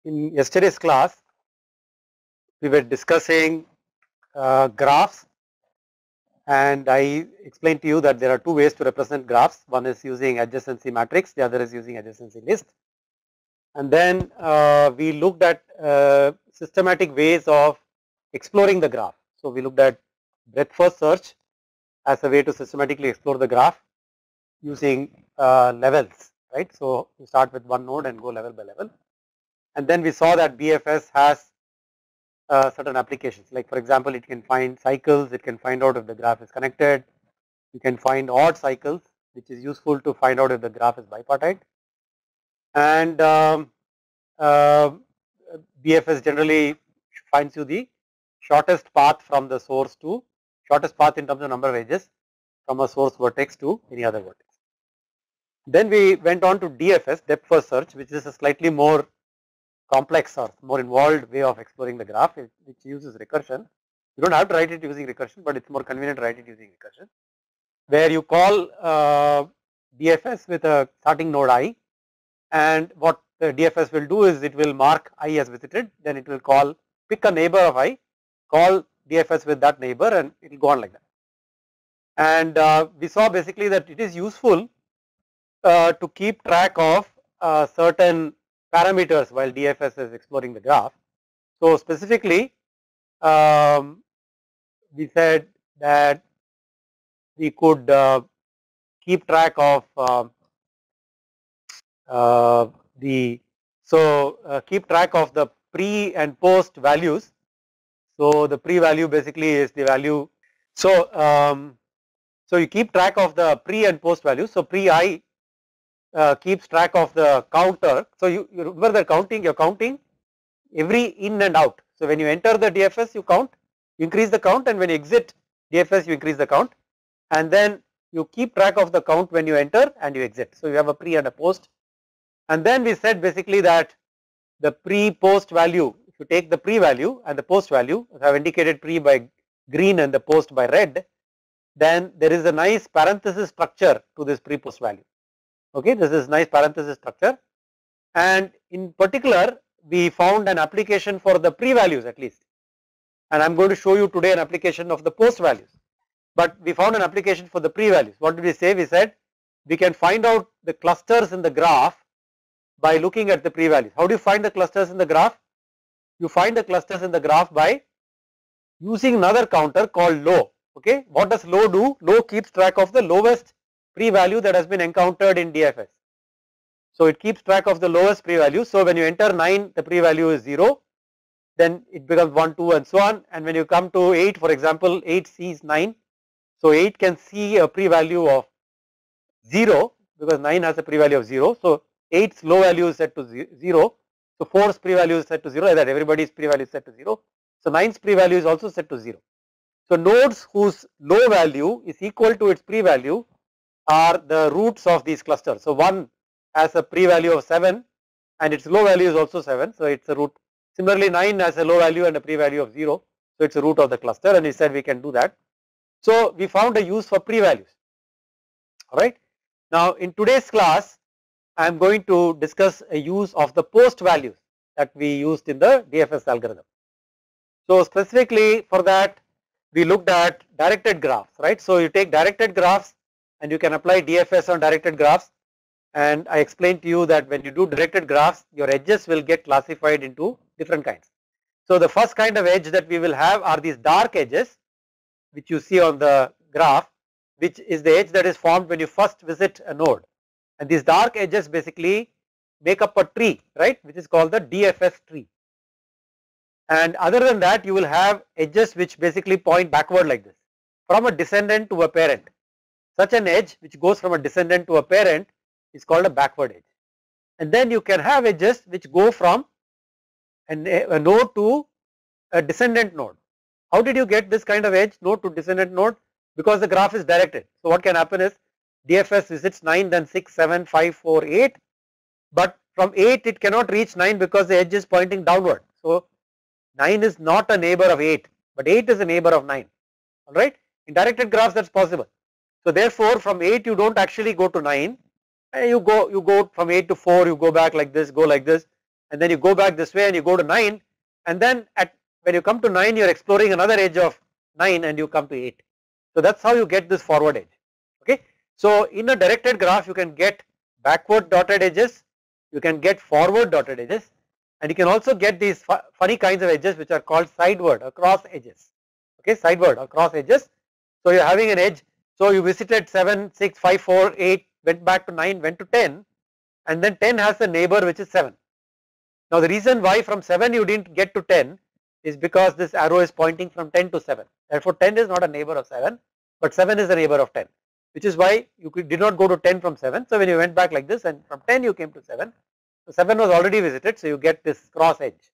In yesterday's class, we were discussing graphs, and I explained to you that there are two ways to represent graphs. One is using adjacency matrix, the other is using adjacency list. And then we looked at systematic ways of exploring the graph. So we looked at breadth first search as a way to systematically explore the graph using levels, right? So you start with one node and go level by level. And then we saw that BFS has certain applications, like for example, it can find cycles, it can find out if the graph is connected, you can find odd cycles, which is useful to find out if the graph is bipartite. And BFS generally finds you the shortest path from the source to, shortest path in terms of number of edges from a source vertex to any other vertex. Then we went on to DFS, depth first search, which is a slightly more complex or more involved way of exploring the graph, which uses recursion. You don't have to write it using recursion, but it's more convenient to write it using recursion, where you call DFS with a starting node I, and what the DFS will do is it will mark I as visited, then it will call, pick a neighbor of I, call DFS with that neighbor, and it will go on like that. And we saw basically that it is useful to keep track of certain parameters while DFS is exploring the graph. So specifically, we said that we could keep track of keep track of the pre and post values. So the pre value basically is the value. So so you keep track of the pre and post values. So pre I keeps track of the counter. So you remember the counting, you're counting every in and out. So when you enter the DFS, you count, you increase the count, and when you exit DFS, you increase the count, and then you keep track of the count when you enter and you exit. So you have a pre and a post. And then we said basically that the pre-post value, if you take the pre value and the post value, I have indicated pre by green and the post by red, then there is a nice parenthesis structure to this pre-post value. Okay, this is nice parenthesis structure, and in particular we found an application for the pre values at least, and I am going to show you today an application of the post values, but we found an application for the pre values. What did we say? We said we can find out the clusters in the graph by looking at the pre values. How do you find the clusters in the graph? You find the clusters in the graph by using another counter called low. Okay, what does low do? Low keeps track of the lowest pre value that has been encountered in DFS. So it keeps track of the lowest pre value. So when you enter 9, the pre value is 0, then it becomes 1, 2 and so on, and when you come to 8, for example, 8 sees 9, so 8 can see a pre value of 0 because 9 has a pre value of 0. So 8's low value is set to 0, so 4's pre value is set to 0, like that everybody's pre value is set to 0. So 9's pre value is also set to 0. So nodes whose low value is equal to its pre value are the roots of these clusters. So one has a pre value of 7 and its low value is also 7, so it's a root. Similarly 9 has a low value and a pre value of 0, so it's a root of the cluster, and we said we can do that. So we found a use for pre values. Alright. Now in today's class I am going to discuss a use of the post values that we used in the DFS algorithm. So specifically for that we looked at directed graphs, right? So you take directed graphs and you can apply DFS on directed graphs, and I explained to you that when you do directed graphs, your edges will get classified into different kinds. So the first kind of edge that we will have are these dark edges, which you see on the graph, which is the edge that is formed when you first visit a node, and these dark edges basically make up a tree, right, which is called the DFS tree. And other than that, you will have edges which basically point backward like this, from a descendant to a parent. Such an edge which goes from a descendant to a parent is called a backward edge. And then you can have edges which go from a node to a descendant node. How did you get this kind of edge, node to descendant node? Because the graph is directed. So what can happen is DFS visits 9, then 6, 7, 5, 4, 8, but from 8 it cannot reach 9 because the edge is pointing downward. So 9 is not a neighbor of 8, but 8 is a neighbor of 9. Alright, in directed graphs that's possible. So therefore from 8 you don't actually go to 9, and you go from 8 to 4, you go back like this, go like this, and then you go back this way and you go to 9, and then when you come to 9 you are exploring another edge of 9 and you come to 8. So that's how you get this forward edge. Okay. So in a directed graph you can get backward dotted edges, you can get forward dotted edges, and you can also get these funny kinds of edges which are called sideward or cross edges. Okay, sideward or cross edges. So you are having an edge, so you visited 7, 6, 5, 4, 8, went back to 9, went to 10, and then 10 has a neighbor which is 7. Now the reason why from 7 you didn't get to 10 is because this arrow is pointing from 10 to 7. Therefore 10 is not a neighbor of 7, but 7 is a neighbor of 10, which is why you did not go to 10 from 7. So when you went back like this and from 10 you came to 7, so 7 was already visited, so you get this cross edge.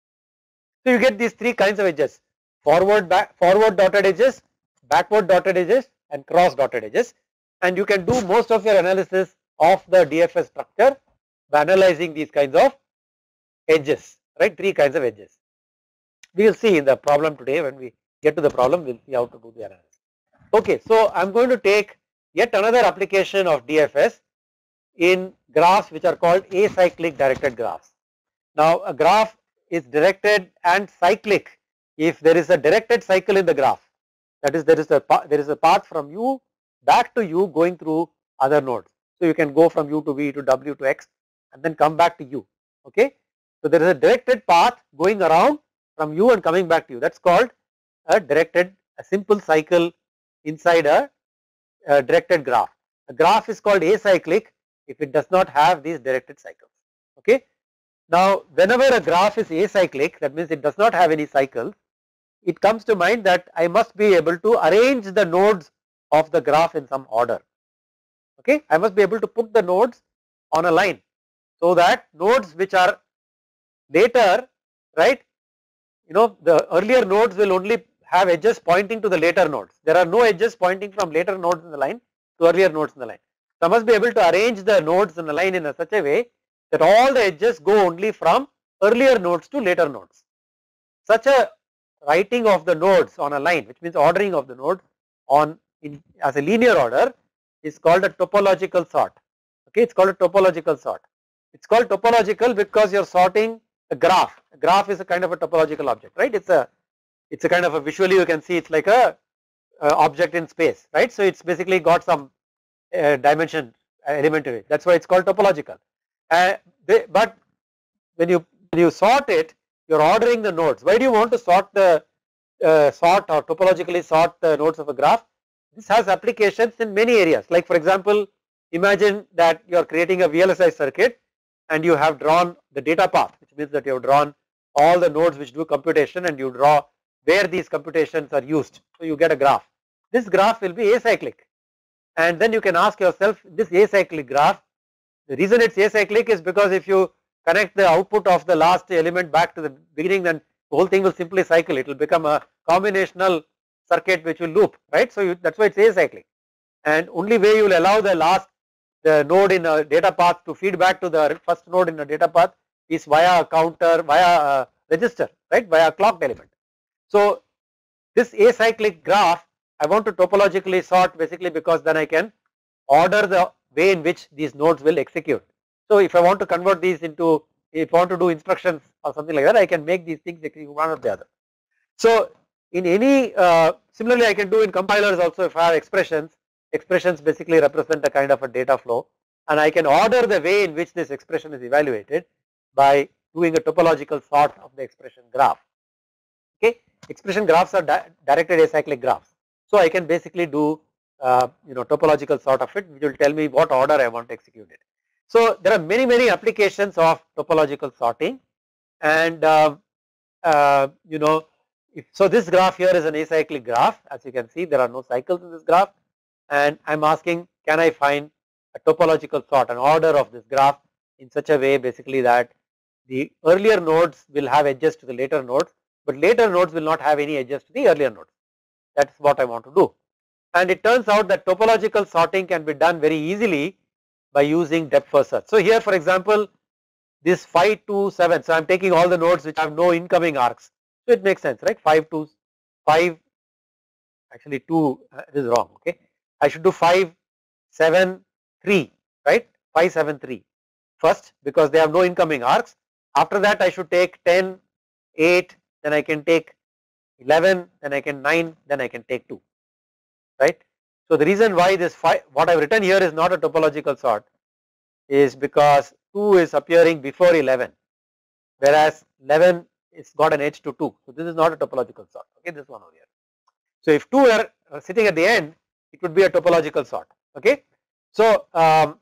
So you get these three kinds of edges: forward dotted edges, backward dotted edges, and cross dotted edges. And you can do most of your analysis of the DFS structure by analyzing these kinds of edges, right? Three kinds of edges. We will see in the problem today. When we get to the problem, we will see how to do the analysis. Okay, so I am going to take yet another application of DFS in graphs which are called acyclic directed graphs. Now a graph is directed and cyclic if there is a directed cycle in the graph, that is there is a path from u back to u going through other nodes. So you can go from u to v to w to x and then come back to u. Okay, so there is a directed path going around from u and coming back to u. That's called a simple cycle inside a directed graph. A graph is called acyclic if it does not have these directed cycles. Okay. Now whenever a graph is acyclic, that means it does not have any cycles, it comes to mind that I must be able to arrange the nodes of the graph in some order. Okay, I must be able to put the nodes on a line so that nodes which are later, right, you know, the earlier nodes will only have edges pointing to the later nodes. There are no edges pointing from later nodes in the line to earlier nodes in the line. So I must be able to arrange the nodes in the line in such a way that all the edges go only from earlier nodes to later nodes. Such a writing of the nodes on a line, which means ordering of the nodes as a linear order, is called a topological sort. Okay, it's called a topological sort. It's called topological because you're sorting a graph. A graph is a kind of a topological object, right? It's a kind of a, visually you can see it's like a object in space, right? So it's basically got some dimension element to it. That's why it's called topological. But when you sort it, you're ordering the nodes. Why do you want to sort the or topologically sort the nodes of a graph? This has applications in many areas. Like for example, imagine that you are creating a VLSI circuit and you have drawn the data path, which means that you have drawn all the nodes which do computation and you draw where these computations are used. So you get a graph. This graph will be acyclic, and then you can ask yourself, this acyclic graph, the reason it's acyclic is because if you connect the output of the last element back to the beginning, then the whole thing will simply cycle. It will become a combinational circuit which will loop, right? So that's why it's acyclic, and only way you will allow the node in a data path to feed back to the first node in a data path is via a counter, via a register, right, via a clocked element. So this acyclic graph I want to topologically sort, basically because then I can order the way in which these nodes will execute. So if I want to convert these into, if I want to do instructions or something like that, I can make these things execute one or the other. So in any, similarly I can do in compilers also. If I have expressions basically represent a kind of a data flow, and I can order the way in which this expression is evaluated by doing a topological sort of the expression graph. Okay, expression graphs are directed acyclic graphs. So I can basically do topological sort of it, which will tell me what order I want to execute it. So there are many applications of topological sorting, and so this graph here is an acyclic graph. As you can see, there are no cycles in this graph, and I'm asking, can I find a topological sort, an order of this graph in such a way basically that the earlier nodes will have edges to the later nodes, but later nodes will not have any edges to the earlier nodes. That's what I want to do. And it turns out that topological sorting can be done very easily by using depth first search. So here for example, this 5 to 7, so I am taking all the nodes which have no incoming arcs. So it makes sense, right? 5 to 5, actually 2 is wrong, okay. I should do 5, 7, 3, right? 5, 7, 3 first because they have no incoming arcs, After that I should take 10, 8, then I can take 11, then I can 9, then I can take 2, right. So the reason why this what I have written here is not a topological sort is because 2 is appearing before 11, whereas 11 is got an edge to 2. So this is not a topological sort, okay, this one over here. So if 2 are sitting at the end, it would be a topological sort, okay. So how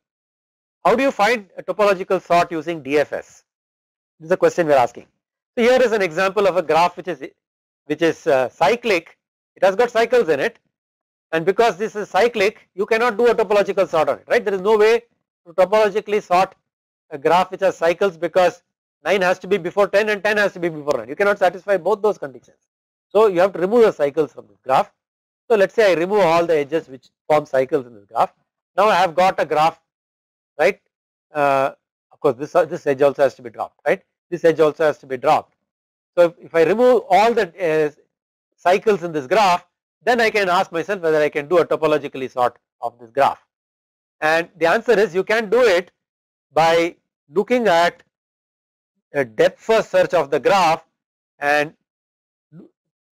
do you find a topological sort using DFS? This is a question we are asking. So here is an example of a graph which is cyclic. It has got cycles in it, and because this is cyclic, you cannot do a topological sort on it, right. There is no way to topologically sort a graph which has cycles, because 9 has to be before 10 and 10 has to be before 9. You cannot satisfy both those conditions. So you have to remove the cycles from this graph. So let us say I remove all the edges which form cycles in this graph. Now I have got a graph, right. Of course this edge also has to be dropped, right. This edge also has to be dropped. So if I remove all the cycles in this graph, then I can ask myself whether I can do a topologically sort of this graph. And the answer is you can do it by looking at a depth first search of the graph and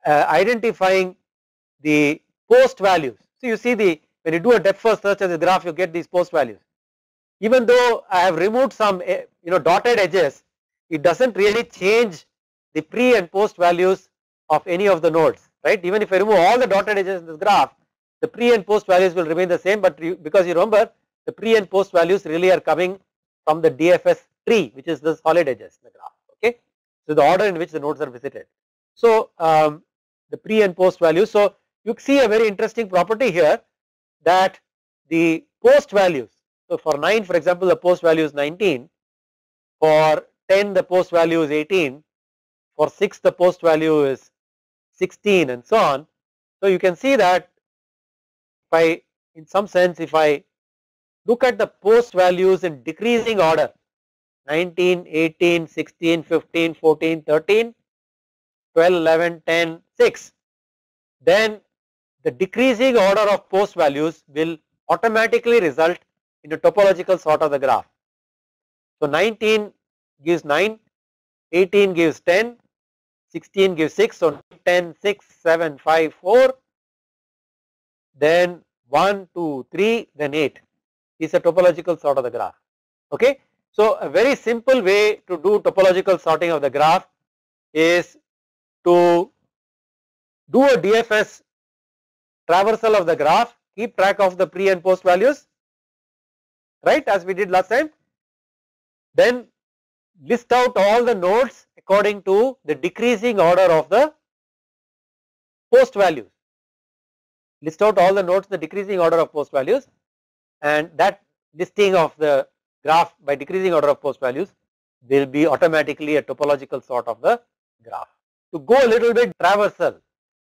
identifying the post values. So you see when you do a depth first search of the graph, you get these post values. Even though I have removed some dotted edges, it doesn't really change the pre and post values of any of the nodes, right. Even if I remove all the dotted edges in this graph, the pre and post values will remain the same, but because you remember the pre and post values really are coming from the DFS tree, which is the solid edges in the graph, okay. So the order in which the nodes are visited. So the pre and post values. So you see a very interesting property here, that the post values. So for 9, for example, the post value is 19. For 10, the post value is 18. For 6, the post value is 16, and so on. So you can see that in some sense, if I look at the post values in decreasing order, 19, 18, 16, 15, 14, 13, 12, 11, 10, 6, then the decreasing order of post values will automatically result in a topological sort of the graph. So 19 gives 9, 18 gives 10, 16 gives 6, so 10, 6, 7, 5, 4, then 1, 2, 3, then 8 is a topological sort of the graph, okay. So a very simple way to do topological sorting of the graph is to do a DFS traversal of the graph, keep track of the pre and post values, right, as we did last time, then list out all the nodes according to the decreasing order of the post values, list out all the nodes in the decreasing order of post values, and that listing of the graph by decreasing order of post values will be automatically a topological sort of the graph. To go a little bit traversal,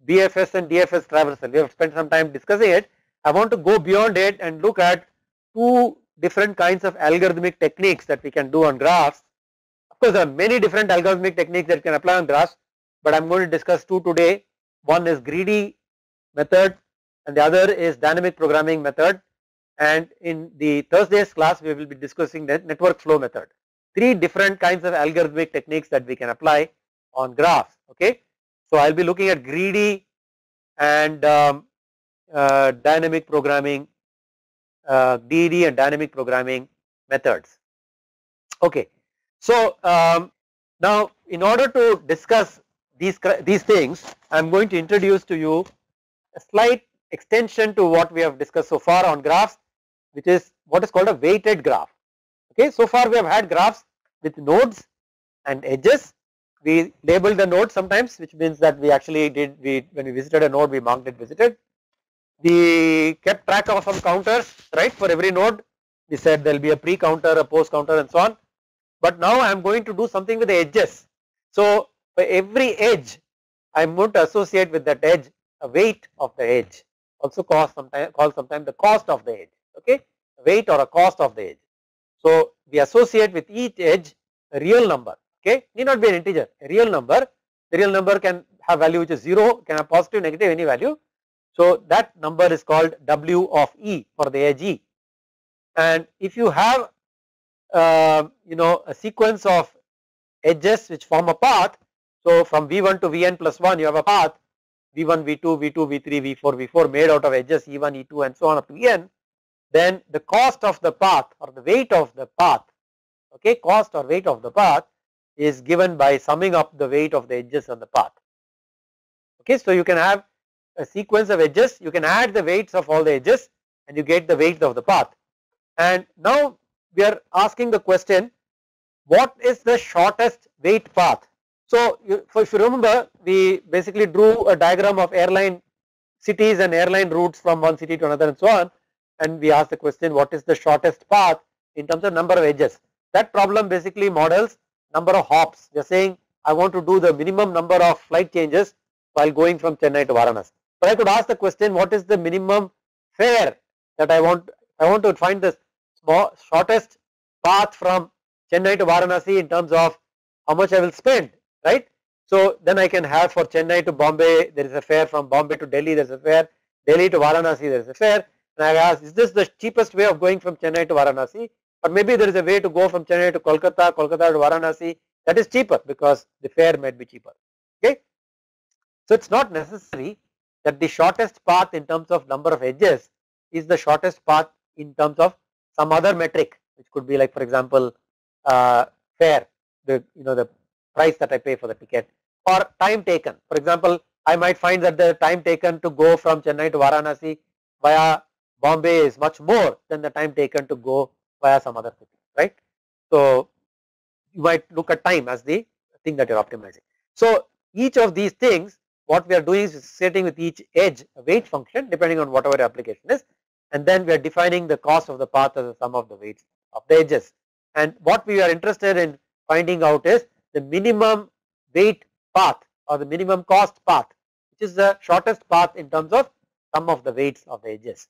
BFS and DFS traversal, we have spent some time discussing it. I want to go beyond it and look at two different kinds of algorithmic techniques that we can do on graphs. Of course, there are many different algorithmic techniques that can apply on graphs, but I am going to discuss two today. One is greedy method and the other is dynamic programming method, and in the Thursday's class we will be discussing the network flow method. Three different kinds of algorithmic techniques that we can apply on graphs, okay. So I will be looking at greedy and dynamic programming, DD and dynamic programming methods, okay. So now in order to discuss these things, I am going to introduce to you a slight extension to what we have discussed so far on graphs, which is what is called a weighted graph, okay. So far we have had graphs with nodes and edges. We labeled the node sometimes, which means that we actually when we visited a node, we marked it visited. We kept track of some counters, right, for every node. We said there will be a pre counter, a post counter, and so on. But now I am going to do something with the edges. So for every edge, I am going to associate with that edge a weight of the edge, also called sometimes the cost of the edge, okay, weight or a cost of the edge. So we associate with each edge a real number, okay, need not be an integer, a real number. The real number can have value which is 0, can have positive, negative, any value. So that number is called W of E for the edge E. And if you have a sequence of edges which form a path. So from V1 to Vn plus 1 you have a path V1, V2, V2, V3, V4, V4 made out of edges E1, E2 and so on up to En. Then the cost of the path or the weight of the path, okay, cost or weight of the path is given by summing up the weight of the edges on the path. Okay, so you can have a sequence of edges, you can add the weights of all the edges and you get the weight of the path. And now we are asking the question, what is the shortest weight path? So if you remember, we basically drew a diagram of airline cities and airline routes from one city to another and so on, and we asked the question, what is the shortest path in terms of number of edges? That problem basically models number of hops. They are saying I want to do the minimum number of flight changes while going from Chennai to Varanasi. But I could ask the question, what is the minimum fare that I want to find the shortest path from Chennai to Varanasi in terms of how much I will spend, right? So then I can have for Chennai to Bombay, there is a fare, from Bombay to Delhi there is a fare, Delhi to Varanasi there is a fare, and I ask, is this the cheapest way of going from Chennai to Varanasi? Or maybe there is a way to go from Chennai to Kolkata, Kolkata to Varanasi, that is cheaper because the fare might be cheaper, okay. So it's not necessary that the shortest path in terms of number of edges is the shortest path in terms of some other metric, which could be like, for example, fare, the price that I pay for the ticket, or time taken. For example, I might find that the time taken to go from Chennai to Varanasi via Bombay is much more than the time taken to go via some other city, right? So you might look at time as the thing that you are optimizing. So each of these things, what we are doing is setting with each edge a weight function depending on whatever your application is, and then we are defining the cost of the path as the sum of the weights of the edges. And what we are interested in finding out is the minimum weight path or the minimum cost path, which is the shortest path in terms of sum of the weights of the edges.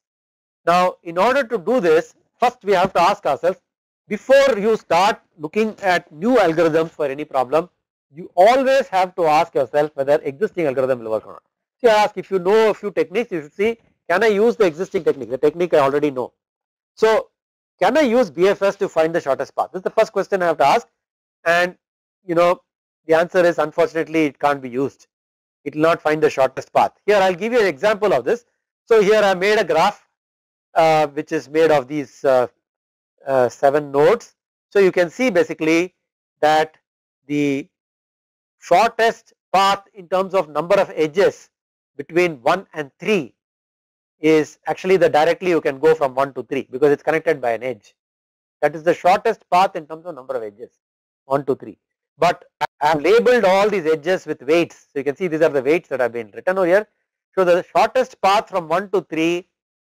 Now in order to do this, first we have to ask ourselves, before you start looking at new algorithms for any problem, you always have to ask yourself whether existing algorithm will work or not. So I ask, if you know a few techniques, you should see, can I use the existing technique, the technique I already know. So can I use BFS to find the shortest path? This is the first question I have to ask, and the answer is, unfortunately, it can't be used. It will not find the shortest path. Here I will give you an example of this. So here I made a graph which is made of these 7 nodes. So you can see basically that the shortest path in terms of number of edges between 1 and 3 is actually the directly you can go from 1 to 3 because it is connected by an edge. That is the shortest path in terms of number of edges, 1 to 3. But I have labeled all these edges with weights. So you can see these are the weights that have been written over here. So the shortest path from 1 to 3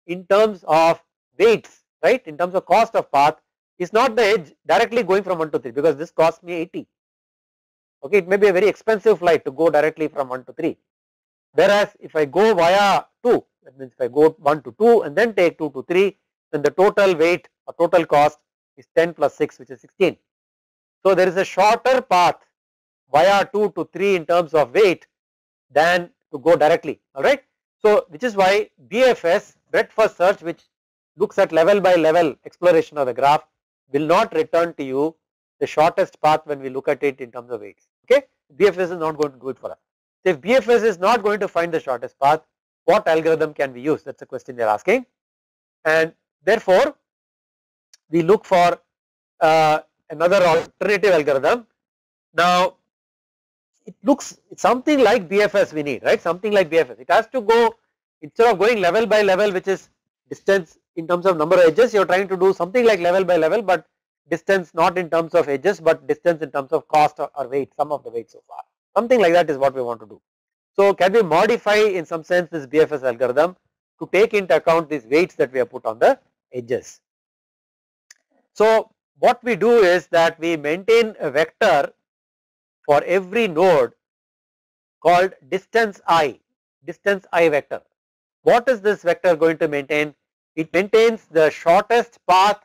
in terms of weights, right, in terms of cost of path, is not the edge directly going from 1 to 3 because this costs me 80. Okay, it may be a very expensive flight to go directly from 1 to 3. Whereas if I go via 2, that means if I go 1 to 2 and then take 2 to 3, then the total weight or total cost is 10 plus 6, which is 16. So there is a shorter path via 2 to 3 in terms of weight than to go directly, alright. So which is why BFS, breadth first search, which looks at level by level exploration of the graph, will not return to you the shortest path when we look at it in terms of weights, okay. BFS is not going to do it for us. So if BFS is not going to find the shortest path, what algorithm can we use? That is the question they are asking, and therefore we look for another alternative algorithm. Now it's something like BFS we need, right, something like BFS. It has to go, instead of going level by level, which is distance in terms of number of edges, you are trying to do something like level by level, but distance not in terms of edges, but distance in terms of cost or weight, sum of the weight so far. Something like that is what we want to do. So can we modify in some sense this BFS algorithm to take into account these weights that we have put on the edges? So what we do is that we maintain a vector for every node called distance I vector. What is this vector going to maintain? It maintains the shortest path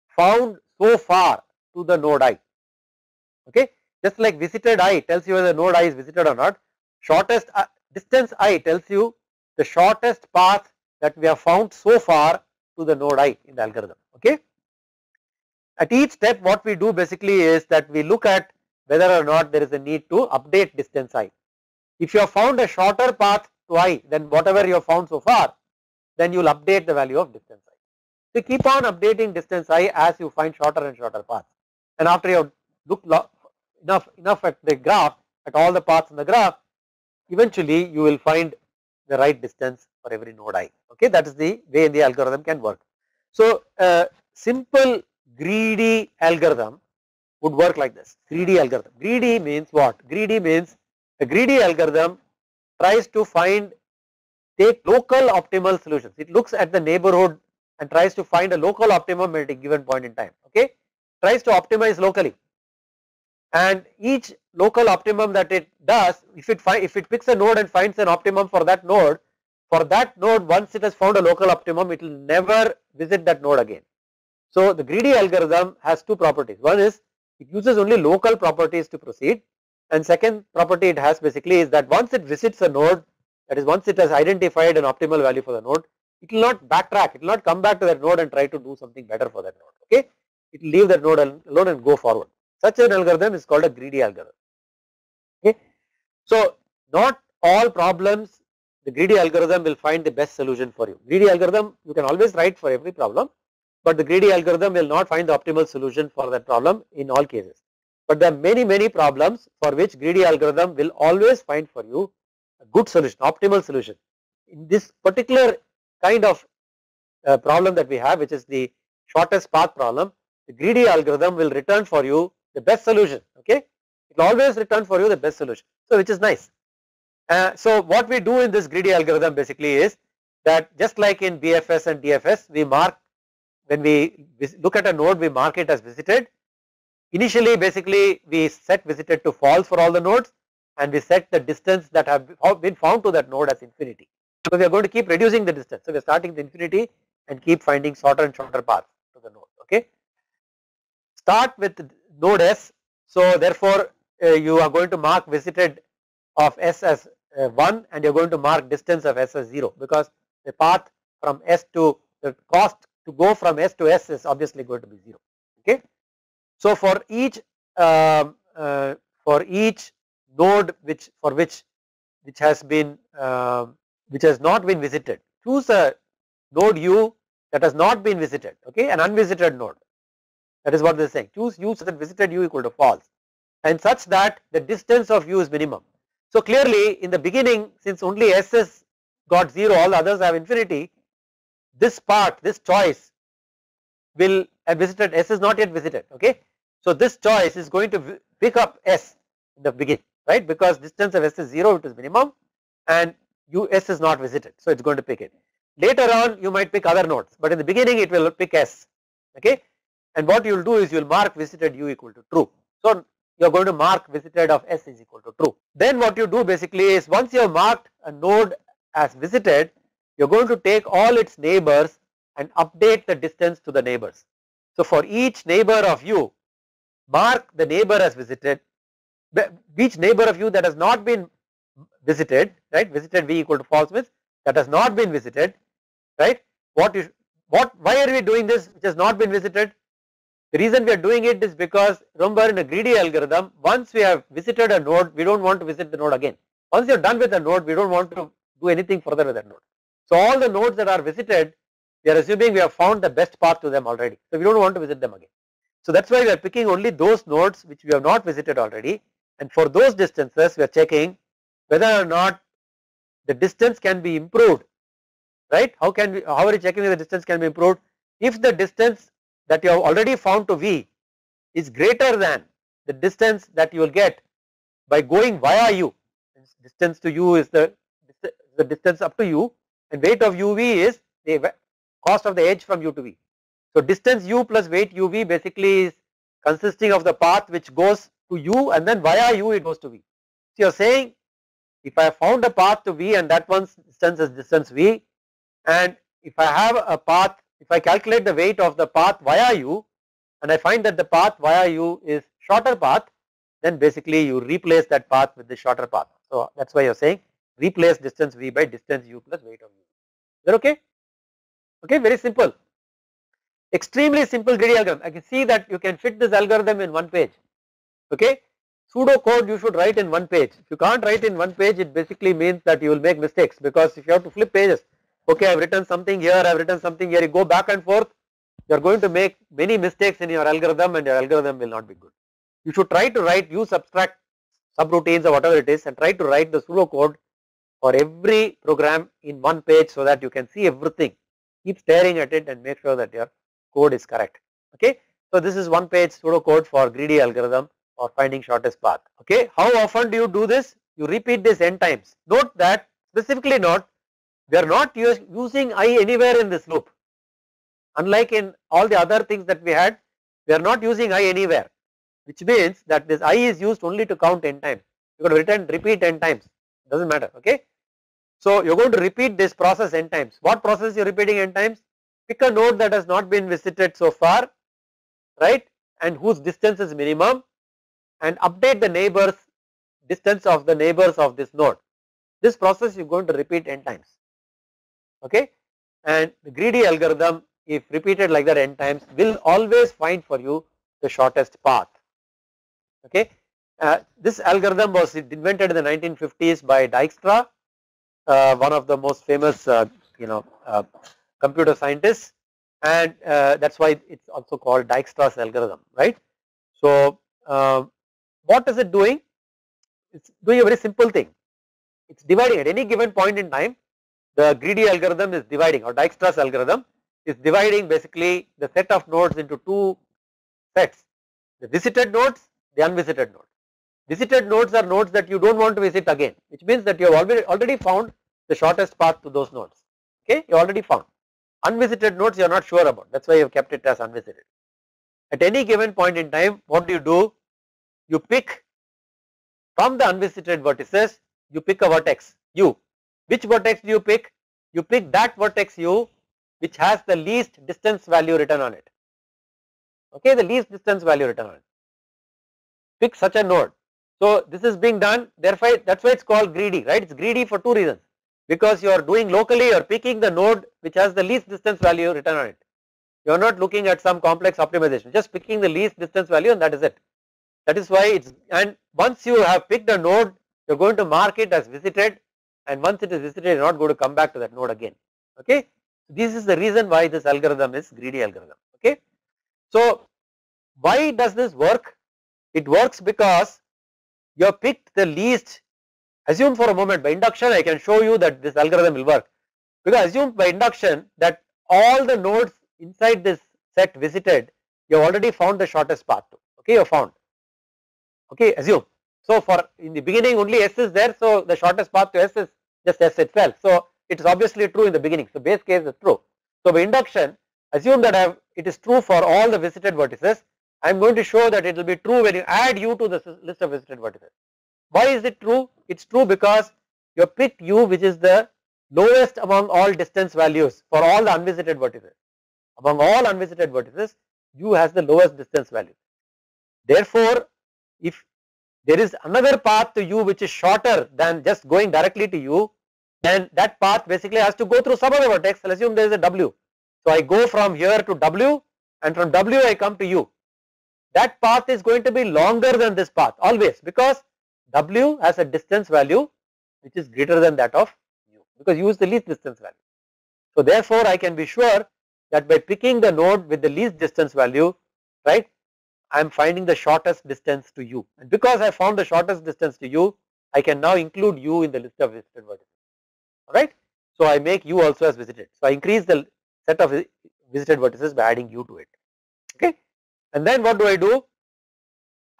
found so far to the node I, okay. Just like visited I tells you whether the node I is visited or not, shortest distance I tells you the shortest path that we have found so far to the node I in the algorithm, okay. At each step what we do basically is that we look at whether or not there is a need to update distance I. If you have found a shorter path to I than whatever you have found so far, then you will update the value of distance I. So keep on updating distance I as you find shorter and shorter paths, and after you have looked enough at the graph, at all the paths in the graph, eventually you will find the right distance for every node I. Okay, that is the way the algorithm can work. So simple greedy algorithm would work like this. Greedy algorithm. Greedy means what? Greedy means a greedy algorithm tries to take local optimal solutions. It looks at the neighborhood and tries to find a local optimum at a given point in time. Okay, tries to optimize locally, and each local optimum that it does, if it picks a node and finds an optimum for that node, once it has found a local optimum, it will never visit that node again. So the greedy algorithm has two properties. One is it uses only local properties to proceed, and second property it has basically is that once it visits a node, that is once it has identified an optimal value for the node, it will not backtrack, it will not come back to that node and try to do something better for that node. Okay, it will leave that node alone and go forward. Such an algorithm is called a greedy algorithm. Okay, so not all problems the greedy algorithm will find the best solution for you. Greedy algorithm you can always write for every problem, but the greedy algorithm will not find the optimal solution for that problem in all cases. But there are many problems for which greedy algorithm will always find for you a good solution, optimal solution. In this particular kind of problem that we have, which is the shortest path problem, the greedy algorithm will return for you the best solution. Okay, it will always return for you the best solution, so which is nice. So what we do in this greedy algorithm basically is that just like in BFS and DFS, we mark, when we look at a node, we mark it as visited. Initially basically we set visited to false for all the nodes, and we set the distance that have been found to that node as infinity. So we are going to keep reducing the distance. So we are starting the infinity and keep finding shorter and shorter paths to the node. Okay, start with node S. So therefore you are going to mark visited of S as 1, and you are going to mark distance of S as 0, because the path from S to the cost to go from S to S is obviously going to be 0. Okay, so for each node which has not been visited, choose a node U that has not been visited. Okay, an unvisited node. That is what they are saying. Choose U so that visited U equal to false, and such that the distance of U is minimum. So clearly in the beginning, since only S has got 0, all others have infinity, this part, this choice will have visited, S is not yet visited. Okay, so this choice is going to pick up S in the beginning, right, because distance of S is 0, it is minimum, and S is not visited, so it is going to pick it. Later on you might pick other nodes, but in the beginning it will pick S. Okay, and what you will do is you will mark visited U equal to true. So you are going to mark visited of S is equal to true. Then what you do basically is, once you have marked a node as visited, you are going to take all its neighbors and update the distance to the neighbors. So for each neighbor of U, mark the neighbor as visited. Each neighbor of U that has not been visited, right, visited V equal to false means that has not been visited, right. Why are we doing this which has not been visited? The reason we are doing it is because, remember, in a greedy algorithm, once we have visited a node, we do not want to visit the node again. Once you are done with a node, we do not want to do anything further with that node. So all the nodes that are visited, we are assuming we have found the best path to them already, so we do not want to visit them again. So that is why we are picking only those nodes which we have not visited already, and for those distances we are checking whether or not the distance can be improved, right. How are we checking if the distance can be improved? If the distance that you have already found to V is greater than the distance that you will get by going via U. Distance to U is the distance up to U, and weight of UV is the cost of the edge from U to V. So distance U plus weight UV basically is consisting of the path which goes to U, and then via U it goes to V. So you are saying, if I have found a path to V and that one's distance is distance V, and if I have a path, if I calculate the weight of the path via U and I find that the path via U is shorter path, then basically you replace that path with the shorter path. So that is why you are saying replace distance V by distance U plus weight of U. Is that okay? Okay, very simple. Extremely simple greedy algorithm. I can see that you can fit this algorithm in one page. Okay, pseudo code you should write in one page. If you can't write in one page, it basically means that you will make mistakes, because if you have to flip pages, okay, I have written something here, I have written something here, you go back and forth, you are going to make many mistakes in your algorithm and your algorithm will not be good. You should try to write, use abstract subroutines or whatever it is, and try to write the pseudo code for every program in one page so that you can see everything. Keep staring at it and make sure that your code is correct. Okay, so this is one page pseudo code for greedy algorithm or finding shortest path. Okay, how often do you do this? You repeat this n times. Note that specifically note, we are not using I anywhere in this loop. Unlike in all the other things that we had, we are not using I anywhere, which means that this I is used only to count n times. You got to repeat n times, doesn't matter. Okay, so you are going to repeat this process n times. What process you are repeating n times? Pick a node that has not been visited so far, right, and whose distance is minimum, and update the neighbors, distance of the neighbors of this node. This process you are going to repeat n times. Okay, and the greedy algorithm, if repeated like that n times, will always find for you the shortest path. Okay, this algorithm was invented in the 1950s by Dijkstra, one of the most famous computer scientists, and that's why it's also called Dijkstra's algorithm, right? So what is it doing? It's doing a very simple thing. It's dividing at any given point in time. The greedy algorithm is dividing, or Dijkstra's algorithm is dividing basically the set of nodes into two sets: the visited nodes, the unvisited nodes. Visited nodes are nodes that you don't want to visit again, which means that you have already found the shortest path to those nodes. Okay, you already found. Unvisited nodes you are not sure about, that's why you have kept it as unvisited. At any given point in time, what do? You pick from the unvisited vertices, you pick a vertex u. Which vertex do you pick? You pick that vertex u which has the least distance value written on it. Okay, the least distance value written on it. Pick such a node. So this is being done, therefore that's why it's called greedy, right? It's greedy for two reasons. Because you are doing locally, you are picking the node which has the least distance value written on it. You are not looking at some complex optimization, just picking the least distance value and that is it. That is why it's, and once you have picked a node, you are going to mark it as visited, and once it is visited, you are not going to come back to that node again. Okay, this is the reason why this algorithm is greedy algorithm. Okay, so why does this work? It works because you have picked the least. Assume for a moment, by induction I can show you that this algorithm will work, because assume by induction that all the nodes inside this set visited, you have already found the shortest path to. Okay, you have found. Okay, assume. So for in the beginning only S is there, so the shortest path to S is just S itself. So it is obviously true in the beginning. So base case is true. So by induction, assume that it is true for all the visited vertices. I am going to show that it will be true when you add u to the list of visited vertices. Why is it true? It's true because you have picked u which is the lowest among all distance values for all the unvisited vertices. Among all unvisited vertices, u has the lowest distance value. Therefore, if there is another path to u which is shorter than just going directly to u, then that path basically has to go through some other vertex. Let's assume there is a w. So I go from here to w, and from w I come to u. That path is going to be longer than this path always, because w has a distance value which is greater than that of u, because u is the least distance value. So therefore I can be sure that by picking the node with the least distance value, right, I am finding the shortest distance to u, and because I found the shortest distance to u, I can now include u in the list of visited vertices. Alright, so I make u also as visited. So I increase the set of visited vertices by adding u to it. Okay, and then what do?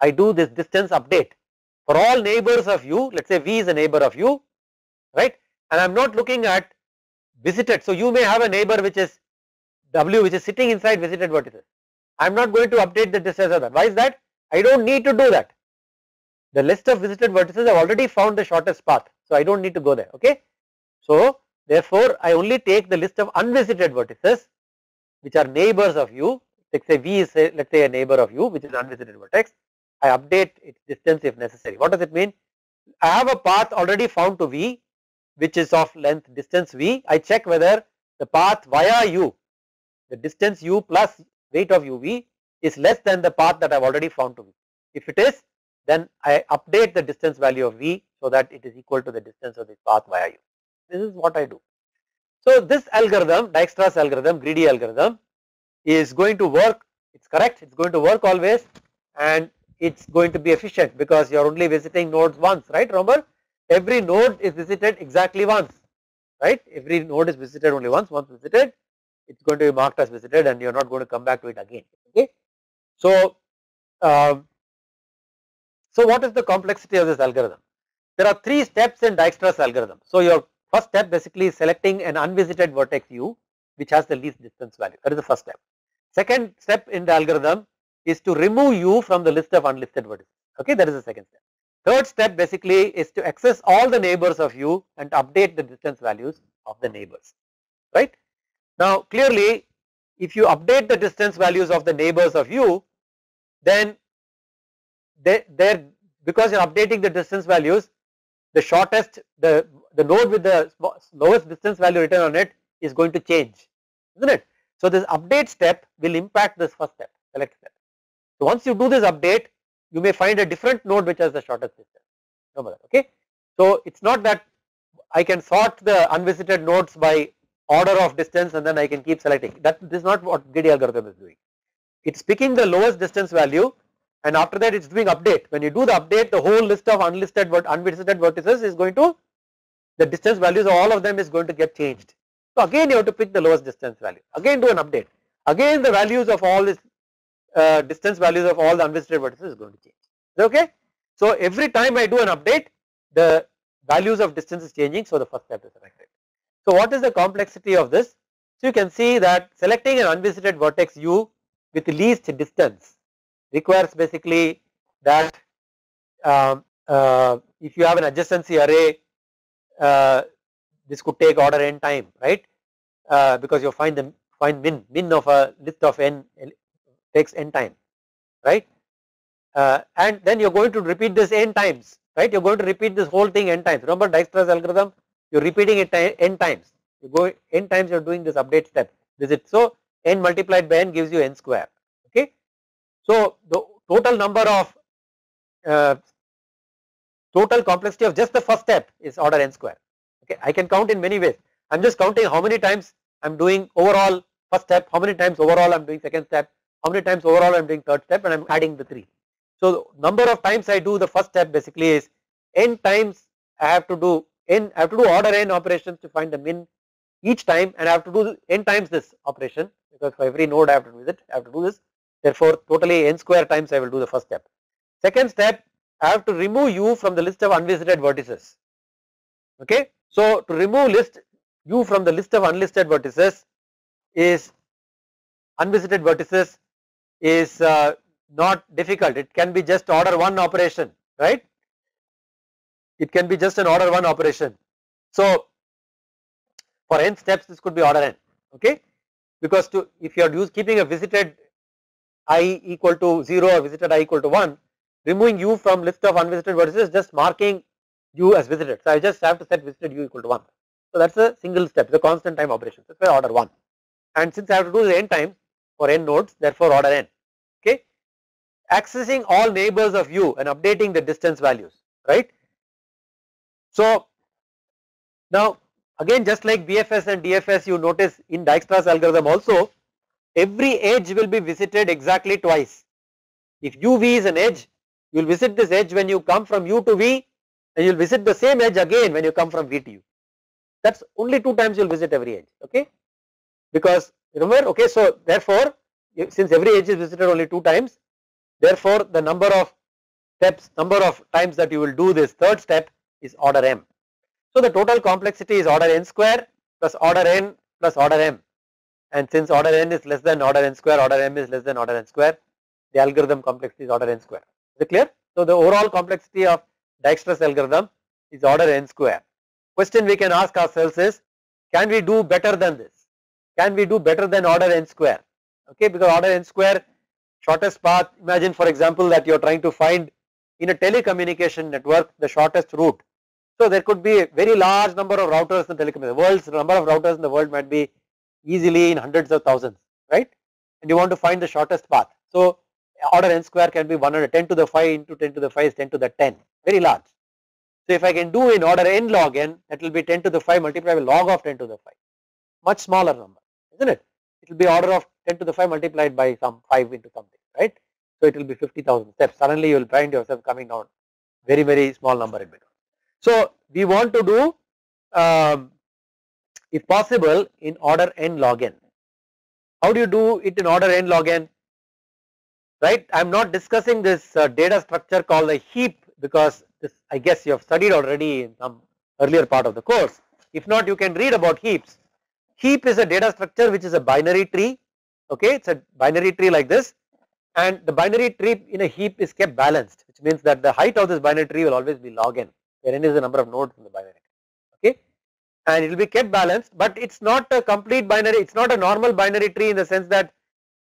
I do this distance update for all neighbors of u. Let's say v is a neighbor of u, right, and I am not looking at visited. So you may have a neighbor which is w, which is sitting inside visited vertices. I am not going to update the distance of that. Why is that? I don't need to do that. The list of visited vertices I have already found the shortest path, so I don't need to go there. Okay, so therefore I only take the list of unvisited vertices which are neighbors of u. Let's say v is let's say a neighbor of u which is unvisited vertex. I update its distance if necessary. What does it mean? I have a path already found to v which is of length distance v. I check whether the path via u, the distance u plus weight of uv, is less than the path that I have already found to v. If it is, then I update the distance value of V so that it is equal to the distance of this path via U. This is what I do. So this algorithm, Dijkstra's algorithm, greedy algorithm, is going to work. It's correct. It's going to work always, and it's going to be efficient because you are only visiting nodes once, right? Remember, every node is visited exactly once, right? Every node is visited only once. Once visited, it's going to be marked as visited, and you're not going to come back to it again. Okay. So, so what is the complexity of this algorithm? There are 3 steps in Dijkstra's algorithm. So your first step basically is selecting an unvisited vertex U which has the least distance value. That is the first step. Second step in the algorithm is to remove U from the list of unlisted vertices. Okay, that is the second step. Third step basically is to access all the neighbors of U and update the distance values of the neighbors. Right. Now clearly, if you update the distance values of the neighbors of U, then because you are updating the distance values, the shortest, the node with the lowest distance value written on it is going to change, isn't it? So this update step will impact this first step, select step. So once you do this update, you may find a different node which has the shortest distance. Remember that, okay? So it's not that I can sort the unvisited nodes by order of distance and then I can keep selecting. This is not what greedy algorithm is doing. It's picking the lowest distance value, and after that it's doing update. When you do the update, the whole list of unvisited vertices is going to, the distance values of all of them is going to get changed. So again you have to pick the lowest distance value, again do an update, again the values of all this distance values of all the unvisited vertices is going to change. Okay. So every time I do an update, the values of distance is changing, so the first step is selected. So what is the complexity of this? So you can see that selecting an unvisited vertex U with the least distance requires basically that if you have an adjacency array, this could take order n time, right? Because you find min of a list of n takes n time, right? And then you're going to repeat this n times, right? You're going to repeat this whole thing n times. Remember Dijkstra's algorithm, you're repeating it n times. You go n times, you're doing this update step visit. So n multiplied by n gives you n square. Okay. So the total number of total complexity of just the first step is order n square. Okay, I can count in many ways. I'm just counting how many times I'm doing overall first step, how many times overall I'm doing second step, how many times overall I'm doing third step, and I'm adding the 3. So the number of times I do the first step basically is n times. I have to do order n operations to find the min each time, and I have to do n times this operation because for every node I have to do it. I have to do this. Therefore, totally n square times I will do the first step. Second step, I have to remove U from the list of unvisited vertices. Okay, so to remove U from the list of unlisted vertices is not difficult. It can be just order 1 operation, right? It can be just an order 1 operation. So for n steps, this could be order n. Okay, because if you are keeping a visited I equal to 0 or visited I equal to 1, removing U from list of unvisited vertices, just marking U as visited. So I just have to set visited U equal to 1. So that's a single step, the constant time operation. That's why order 1. And since I have to do the n times for n nodes, therefore order n. Okay, accessing all neighbors of U and updating the distance values, right? So now again, just like BFS and DFS, you notice in Dijkstra's algorithm also, every edge will be visited exactly twice. If UV is an edge, you will visit this edge when you come from U to V, and you will visit the same edge again when you come from V to U. That's only 2 times you will visit every edge. Okay, because remember, okay, so therefore since every edge is visited only 2 times, therefore the number of times that you will do this third step is order m. So the total complexity is order n square plus order n plus order m, and since order n is less than order n square, order m is less than order n square, the algorithm complexity is order n square. Is it clear? So the overall complexity of Dijkstra's algorithm is order n square. Question we can ask ourselves is, can we do better than this? Can we do better than order n square? Okay, because order n square, shortest path, imagine for example that you are trying to find in a telecommunication network the shortest route. So there could be a very large number of routers in telecommunication. The number of routers in the world might be easily in hundreds of thousands, right? And you want to find the shortest path. So order n square can be 100, 10 to the 5 into 10 to the 5 is 10 to the 10, very large. So if I can do in order n log n, that will be 10 to the 5 multiplied by log of 10 to the 5, much smaller number, isn't it? It will be order of 10 to the 5 multiplied by some 5 into something, right? So it will be 50,000 steps. Suddenly you will find yourself coming down very, very small number in between. So we want to do if possible in order n log n. How do you do it in order n log n? Right, I am not discussing this data structure called a heap, because this I guess you have studied already in some earlier part of the course. If not, you can read about heaps. Heap is a data structure which is a binary tree, okay, it is a binary tree like this, and the binary tree in a heap is kept balanced, which means that the height of this binary tree will always be log n, where n is the number of nodes in the binary tree, okay, and it will be kept balanced, but it is not a complete binary, it is not a normal binary tree in the sense that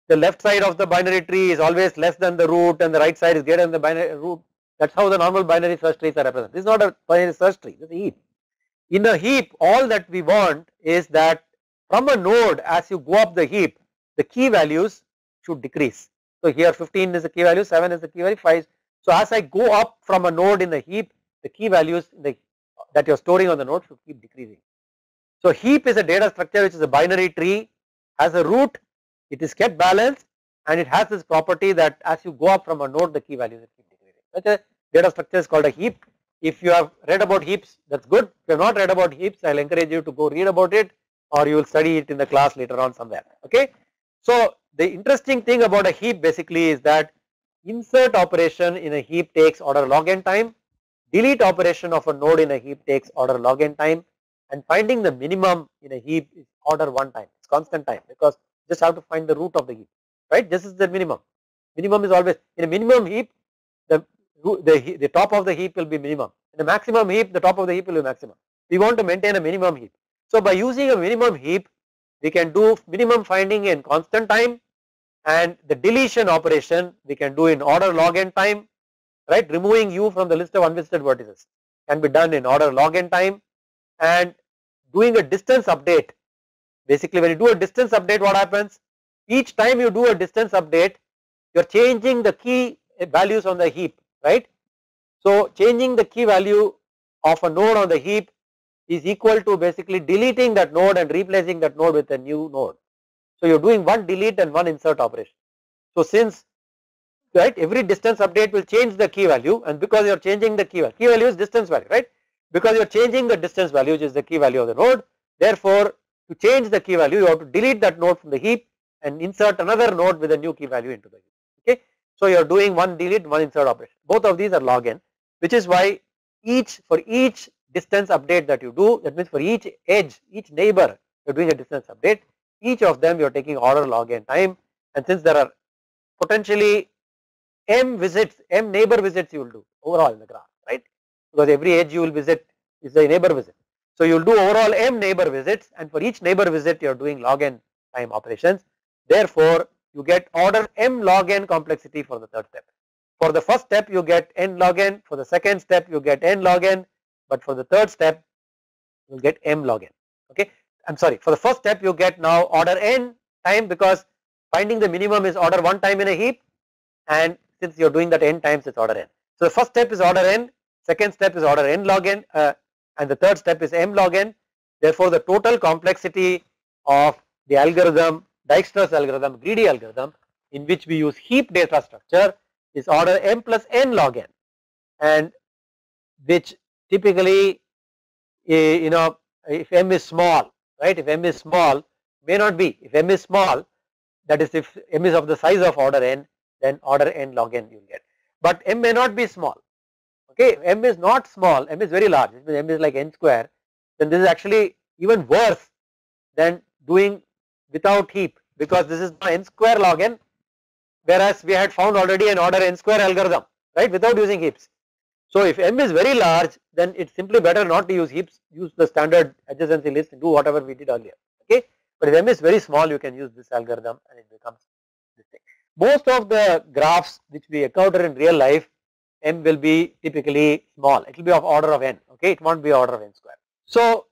the left side of the binary tree is always less than the root and the right side is greater than the binary root. That is how the normal binary search trees are represented. This is not a binary search tree, this is a heap. In a heap, all that we want is that from a node, as you go up the heap, the key values should decrease. So here 15 is the key value, 7 is the key value, 5. So as I go up from a node in the heap, the key values that you are storing on the node should keep decreasing. So heap is a data structure which is a binary tree, has a root, it is kept balanced, and it has this property that as you go up from a node, the key values keep decreasing. Such a data structure is called a heap. If you have read about heaps, that is good. If you have not read about heaps, I will encourage you to go read about it, or you will study it in the class later on somewhere, okay. So the interesting thing about a heap basically is that insert operation in a heap takes order log n time, delete operation of a node in a heap takes order log n time, and finding the minimum in a heap is order 1 time, it is constant time, because you just have to find the root of the heap, right. This is the minimum. Minimum is always in a minimum heap, the top of the heap will be minimum. In a maximum heap, the top of the heap will be maximum. We want to maintain a minimum heap. So by using a minimum heap, we can do minimum finding in constant time, and the deletion operation we can do in order log n time, right. Removing u from the list of unvisited vertices can be done in order log n time, and doing a distance update. Basically, when you do a distance update, what happens? Each time you do a distance update, you are changing the key values on the heap, right. So changing the key value of a node on the heap is equal to basically deleting that node and replacing that node with a new node. So you are doing one delete and one insert operation. So since, right, every distance update will change the key value, and because you are changing the key value is distance value, right, because you are changing the distance value which is the key value of the node, therefore to change the key value you have to delete that node from the heap and insert another node with a new key value into the heap, okay. So you are doing one delete, one insert operation. Both of these are log n, which is why for each distance update that you do, that means for each edge, each neighbor you are doing a distance update, each of them you are taking order log n time, and since there are potentially m neighbor visits you will do overall in the graph, right, because every edge you will visit is a neighbor visit. So you will do overall m neighbor visits, and for each neighbor visit you are doing log n time operations. Therefore you get order m log n complexity for the third step. For the first step you get n log n, for the second step you get n log n, but for the third step you will get m log n, okay. I am sorry, for the first step you get now order n time, because finding the minimum is order 1 time in a heap, and since you are doing that n times, it is order n. So the first step is order n, second step is order n log n, and the third step is m log n. Therefore the total complexity of the algorithm, Dijkstra's algorithm, greedy algorithm, in which we use heap data structure, is order m plus n log n, and which typically, you know, if m is small, right, if m is small, may not be, if m is small, that is if m is of the size of order n, then order n log n you will get, but m may not be small, okay. If m is not small, m is very large, it means m is like n square, then this is actually even worse than doing without heap, because this is n square log n, whereas we had found already an order n square algorithm, right, without using heaps. So if m is very large, then it's simply better not to use heaps, use the standard adjacency list and do whatever we did earlier, okay. But if m is very small, you can use this algorithm and it becomes this thing. Most of the graphs which we encounter in real life, m will be typically small, it will be of order of n, okay, it won't be order of n square. So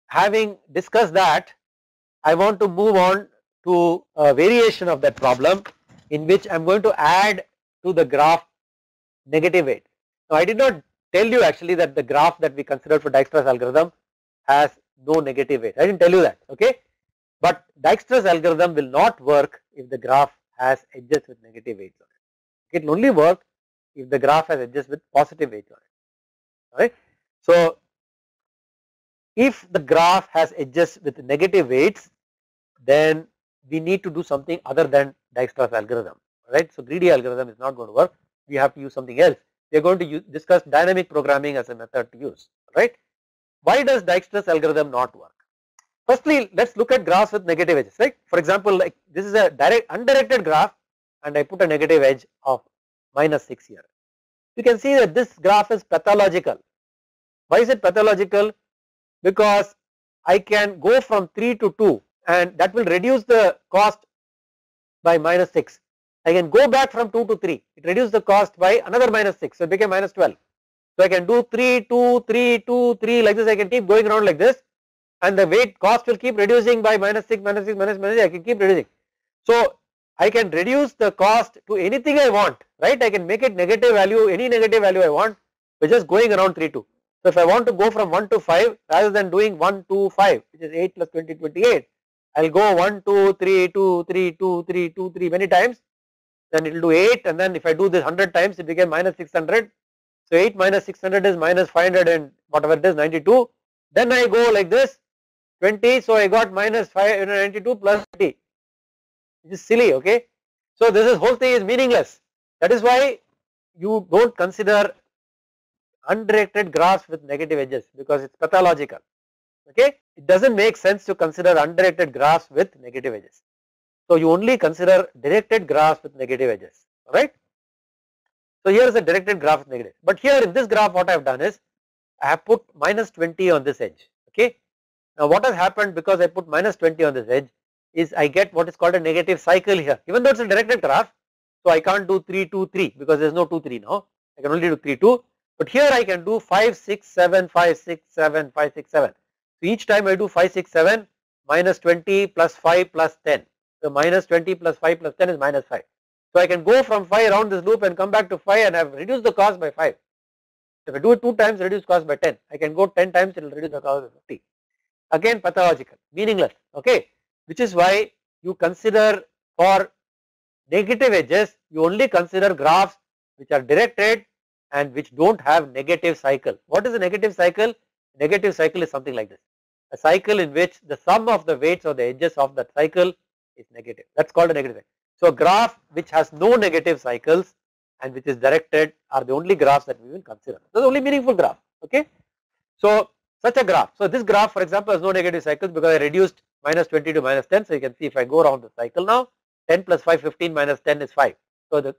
having discussed that, I want to move on to a variation of that problem, in which I am going to add to the graph negative weight. Now I did not tell you actually that the graph that we considered for Dijkstra's algorithm has no negative weight. I didn't tell you that, okay. But Dijkstra's algorithm will not work if the graph has edges with negative weights on it. It will only work if the graph has edges with positive weights on it. Alright. So if the graph has edges with negative weights, then we need to do something other than Dijkstra's algorithm. Right. So greedy algorithm is not going to work. We have to use something else. We are going to discuss dynamic programming as a method to use. Right. Why does Dijkstra's algorithm not work? Firstly, let's look at graphs with negative edges, right. For example, like this is a undirected graph and I put a negative edge of -6 here. You can see that this graph is pathological. Why is it pathological? Because I can go from 3 to 2 and that will reduce the cost by -6. I can go back from 2 to 3, it reduced the cost by another -6, so it became -12. So I can do 3, 2, 3, 2, 3 like this, I can keep going around like this. And the weight cost will keep reducing by -6, -6, -6, I can keep reducing. So I can reduce the cost to anything I want, right. I can make it negative value, any negative value I want by just going around 3, 2. So if I want to go from 1 to 5 rather than doing 1, 2, 5 which is 8 plus 20, 28, I will go 1, 2, 3, 2, 3, 2, 3, 2, 3 many times, then it will do 8, and then if I do this 100 times it became -600. So 8 minus 600 is -500 and whatever it is 92. Then I go like this 20, so I got -592 plus 20, which is silly, okay. So this whole thing is meaningless. That is why you don't consider undirected graphs with negative edges, because it's pathological, okay. It doesn't make sense to consider undirected graphs with negative edges. So you only consider directed graphs with negative edges, alright. So here is a directed graph with negative, but here in this graph what I have done is I have put -20 on this edge, okay. Now what has happened because I put -20 on this edge is I get what is called a negative cycle here, even though it's a directed graph. So I can't do 3, 2, 3 because there is no 2, 3 now, I can only do 3, 2, but here I can do 5, 6, 7, 5, 6, 7, 5, 6, 7. So each time I do 5, 6, 7, -20 plus 5 plus 10. So -20 plus 5 plus 10 is -5. So I can go from 5 around this loop and come back to 5 and I have reduced the cost by 5. If I do it 2 times, reduce cost by 10. I can go 10 times, it will reduce the cost by 50. Again pathological, meaningless, okay. Which is why you consider for negative edges, you only consider graphs which are directed and which don't have negative cycle. What is a negative cycle? Negative cycle is something like this, a cycle in which the sum of the weights or the edges of that cycle is negative. That's called a negative cycle. So a graph which has no negative cycles and which is directed are the only graphs that we will consider. So the only meaningful graph, okay. So such a graph. So this graph for example has no negative cycles because I reduced -20 to -10. So you can see if I go around the cycle now, 10 plus 5, 15 minus 10 is 5. So the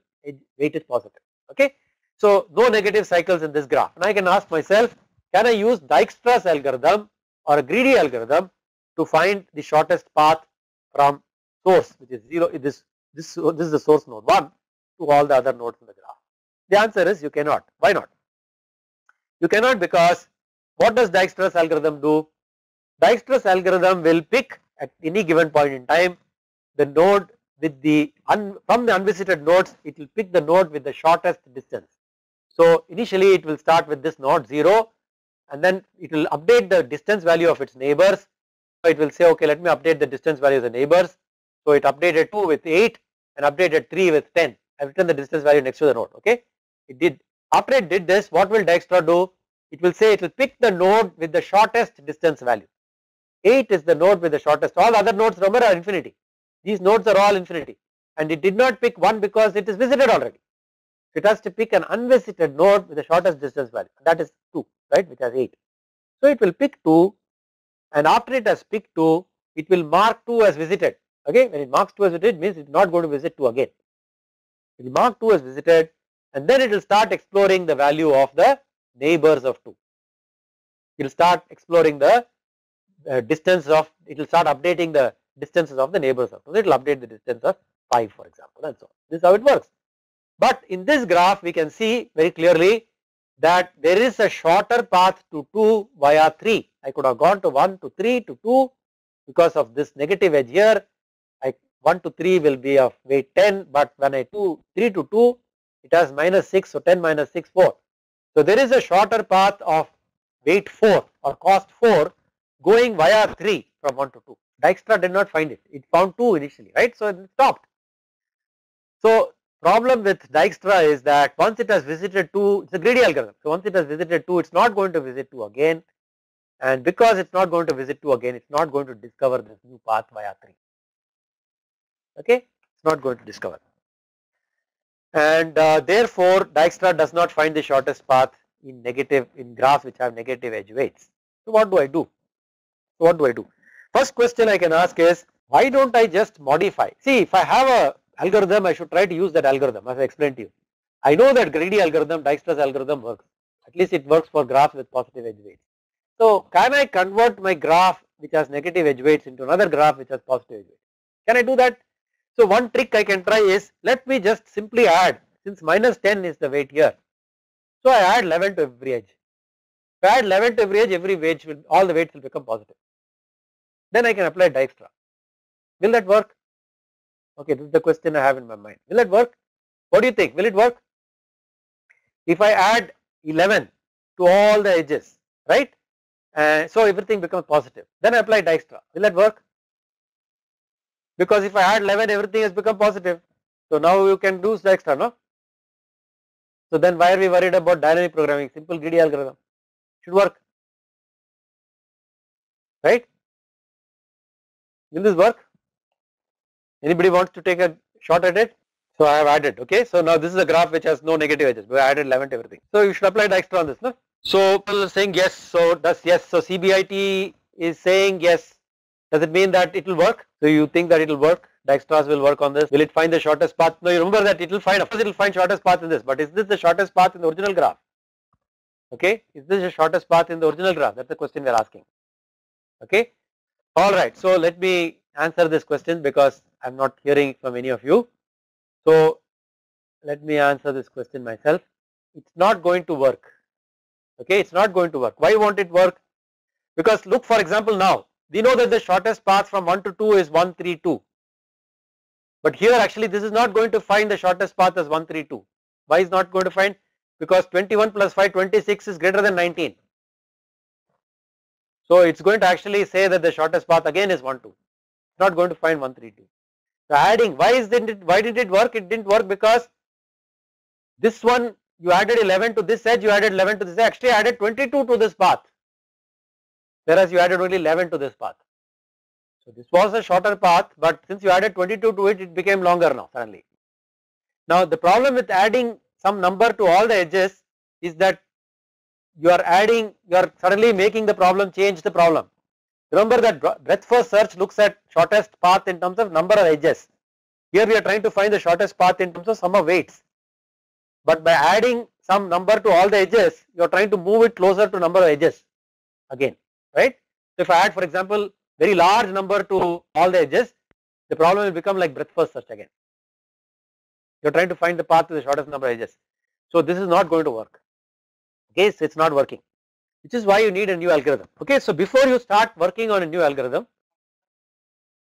weight is positive, okay. So no negative cycles in this graph, and I can ask myself, can I use Dijkstra's algorithm or a greedy algorithm to find the shortest path from source, which is 0, this is the source node 1 to all the other nodes in the graph? The answer is you cannot. Why not? You cannot because what does Dijkstra's algorithm do? Dijkstra's algorithm will pick at any given point in time the node with the from the unvisited nodes, it will pick the node with the shortest distance. So initially it will start with this node 0 and then it will update the distance value of its neighbors. So it will say, okay, let me update the distance value of the neighbors. So it updated 2 with 8 and updated 3 with 10. I have written the distance value next to the node, okay. It did. After it did this, what will Dijkstra do? It will say it will pick the node with the shortest distance value. 8 is the node with the shortest, all other nodes remember are infinity. These nodes are all infinity, and it did not pick 1 because it is visited already. It has to pick an unvisited node with the shortest distance value, that is 2, right, which has 8. So it will pick 2, and after it has picked 2, it will mark 2 as visited, okay. When it marks 2 as visited, it means it is not going to visit 2 again. It will mark 2 as visited, and then it will start exploring the value of the neighbors of 2. It will start exploring the distance of, it will start updating the distances of the neighbors of 2. It will update the distance of 5 for example, and so on. This is how it works. But in this graph we can see very clearly that there is a shorter path to 2 via 3. I could have gone to 1 to 3 to 2 because of this negative edge here. 1 to 3 will be of weight 10, but when I do 3 to 2, it has minus 6, so 10 minus 6, 4. So there is a shorter path of weight 4 or cost 4 going via 3 from 1 to 2. Dijkstra did not find it, it found 2 initially, right, so it stopped. So problem with Dijkstra is that once it has visited 2, it's a greedy algorithm, so once it has visited 2, it's not going to visit 2 again, and because it's not going to visit 2 again, it's not going to discover this new path via 3, okay, it's not going to discover. And therefore Dijkstra does not find the shortest path in graphs which have negative edge weights. So what do I do? First question I can ask is, why don't I just modify? See, if I have a algorithm, I should try to use that algorithm as I explained to you. I know that greedy algorithm, Dijkstra's algorithm works, at least it works for graphs with positive edge weights. So can I convert my graph which has negative edge weights into another graph which has positive edge weights? Can I do that? So one trick I can try is, let me just simply add, since minus 10 is the weight here, so I add 11 to every edge. If I add 11 to every edge, all the weights will become positive. Then I can apply Dijkstra. Will that work? Okay, this is the question I have in my mind. Will that work? What do you think? Will it work? If I add 11 to all the edges, right? So everything becomes positive. Then I apply Dijkstra. Will that work? Because if I add 11, everything has become positive. So now you can do Dijkstra, no? So then why are we worried about dynamic programming? Simple greedy algorithm should work, right? Will this work? Anybody wants to take a shot at it? So I have added, okay. So now this is a graph which has no negative edges, but I added 11 to everything. So you should apply Dijkstra on this, no? So people are saying yes, so does yes, so CBIT is saying yes. Does it mean that it will work? So you think that it will work? Dijkstra's will work on this. Will it find the shortest path? No, you remember that it will find, of course it will find shortest path in this, but is this the shortest path in the original graph? Okay, is this the shortest path in the original graph? That's the question we are asking. Okay, alright, so let me answer this question because I am not hearing from any of you. So let me answer this question myself. It's not going to work. Okay, it's not going to work. Why won't it work? Because look, for example, now we know that the shortest path from 1 to 2 is 1, 3, 2. But here actually this is not going to find the shortest path as 1, 3, 2. Why is not going to find? Because 21 plus 5, 26 is greater than 19. So it's going to actually say that the shortest path again is 1, 2. It's not going to find 1, 3, 2. So adding, why did it work? It didn't work because this one you added 11 to this edge, you added 11 to this edge, actually added 22 to this path, whereas you added only 11 to this path. So this was a shorter path, but since you added 22 to it, it became longer now suddenly. Now the problem with adding some number to all the edges is that you are suddenly making the problem change the problem. Remember that breadth first search looks at shortest path in terms of number of edges. Here we are trying to find the shortest path in terms of sum of weights. But by adding some number to all the edges, you are trying to move it closer to number of edges again, right? So if I add, for example, very large number to all the edges, the problem will become like breadth first search again. You are trying to find the path to the shortest number of edges. So this is not going to work. Okay, so it's not working, which is why you need a new algorithm. Okay, so before you start working on a new algorithm,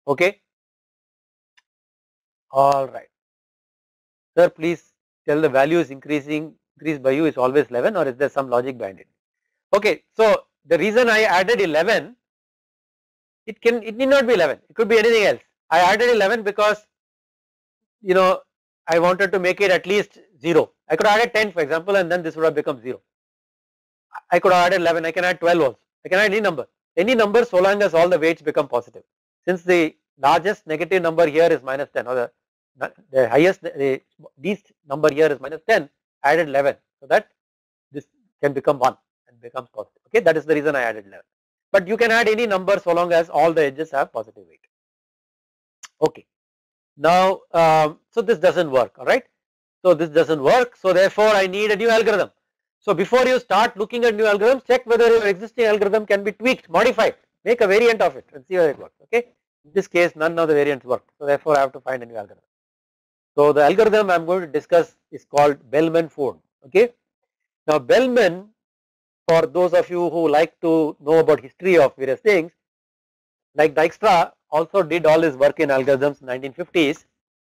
okay, all right, sir, please tell the value is increased by you is always 11, or is there some logic behind it? Okay, so the reason I added 11, it need not be 11, it could be anything else. I added 11 because, you know, I wanted to make it at least 0. I could have added 10 for example, and then this would have become 0. I could have added 11, I can add 12 also, I can add any number so long as all the weights become positive. Since the largest negative number here is minus 10, or the highest, the least number here is minus 10, I added 11, so that this can become 1 and becomes positive. Okay, that is the reason I added 11. But you can add any number so long as all the edges have positive weight. Okay, now so this doesn't work, alright. So this doesn't work, so therefore I need a new algorithm. So before you start looking at new algorithms, check whether your existing algorithm can be tweaked, modified, make a variant of it and see how it works. Okay, in this case none of the variants work, so therefore I have to find a new algorithm. So the algorithm I am going to discuss is called Bellman-Ford. Okay, now Bellman, for those of you who like to know about history of various things, like Dijkstra, also did all his work in algorithms in 1950s,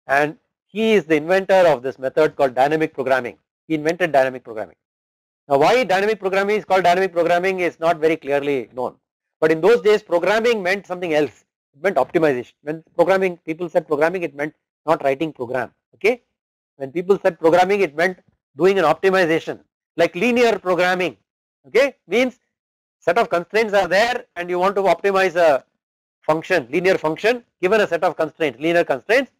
and he is the inventor of this method called dynamic programming. He invented dynamic programming. Now why dynamic programming is called dynamic programming is not very clearly known, but in those days programming meant something else. It meant optimization. When programming, people said programming, it meant not writing program. Okay, when people said programming, it meant doing an optimization, like linear programming. Okay, means set of constraints are there and you want to optimize a function, linear function given a set of constraints, linear constraints.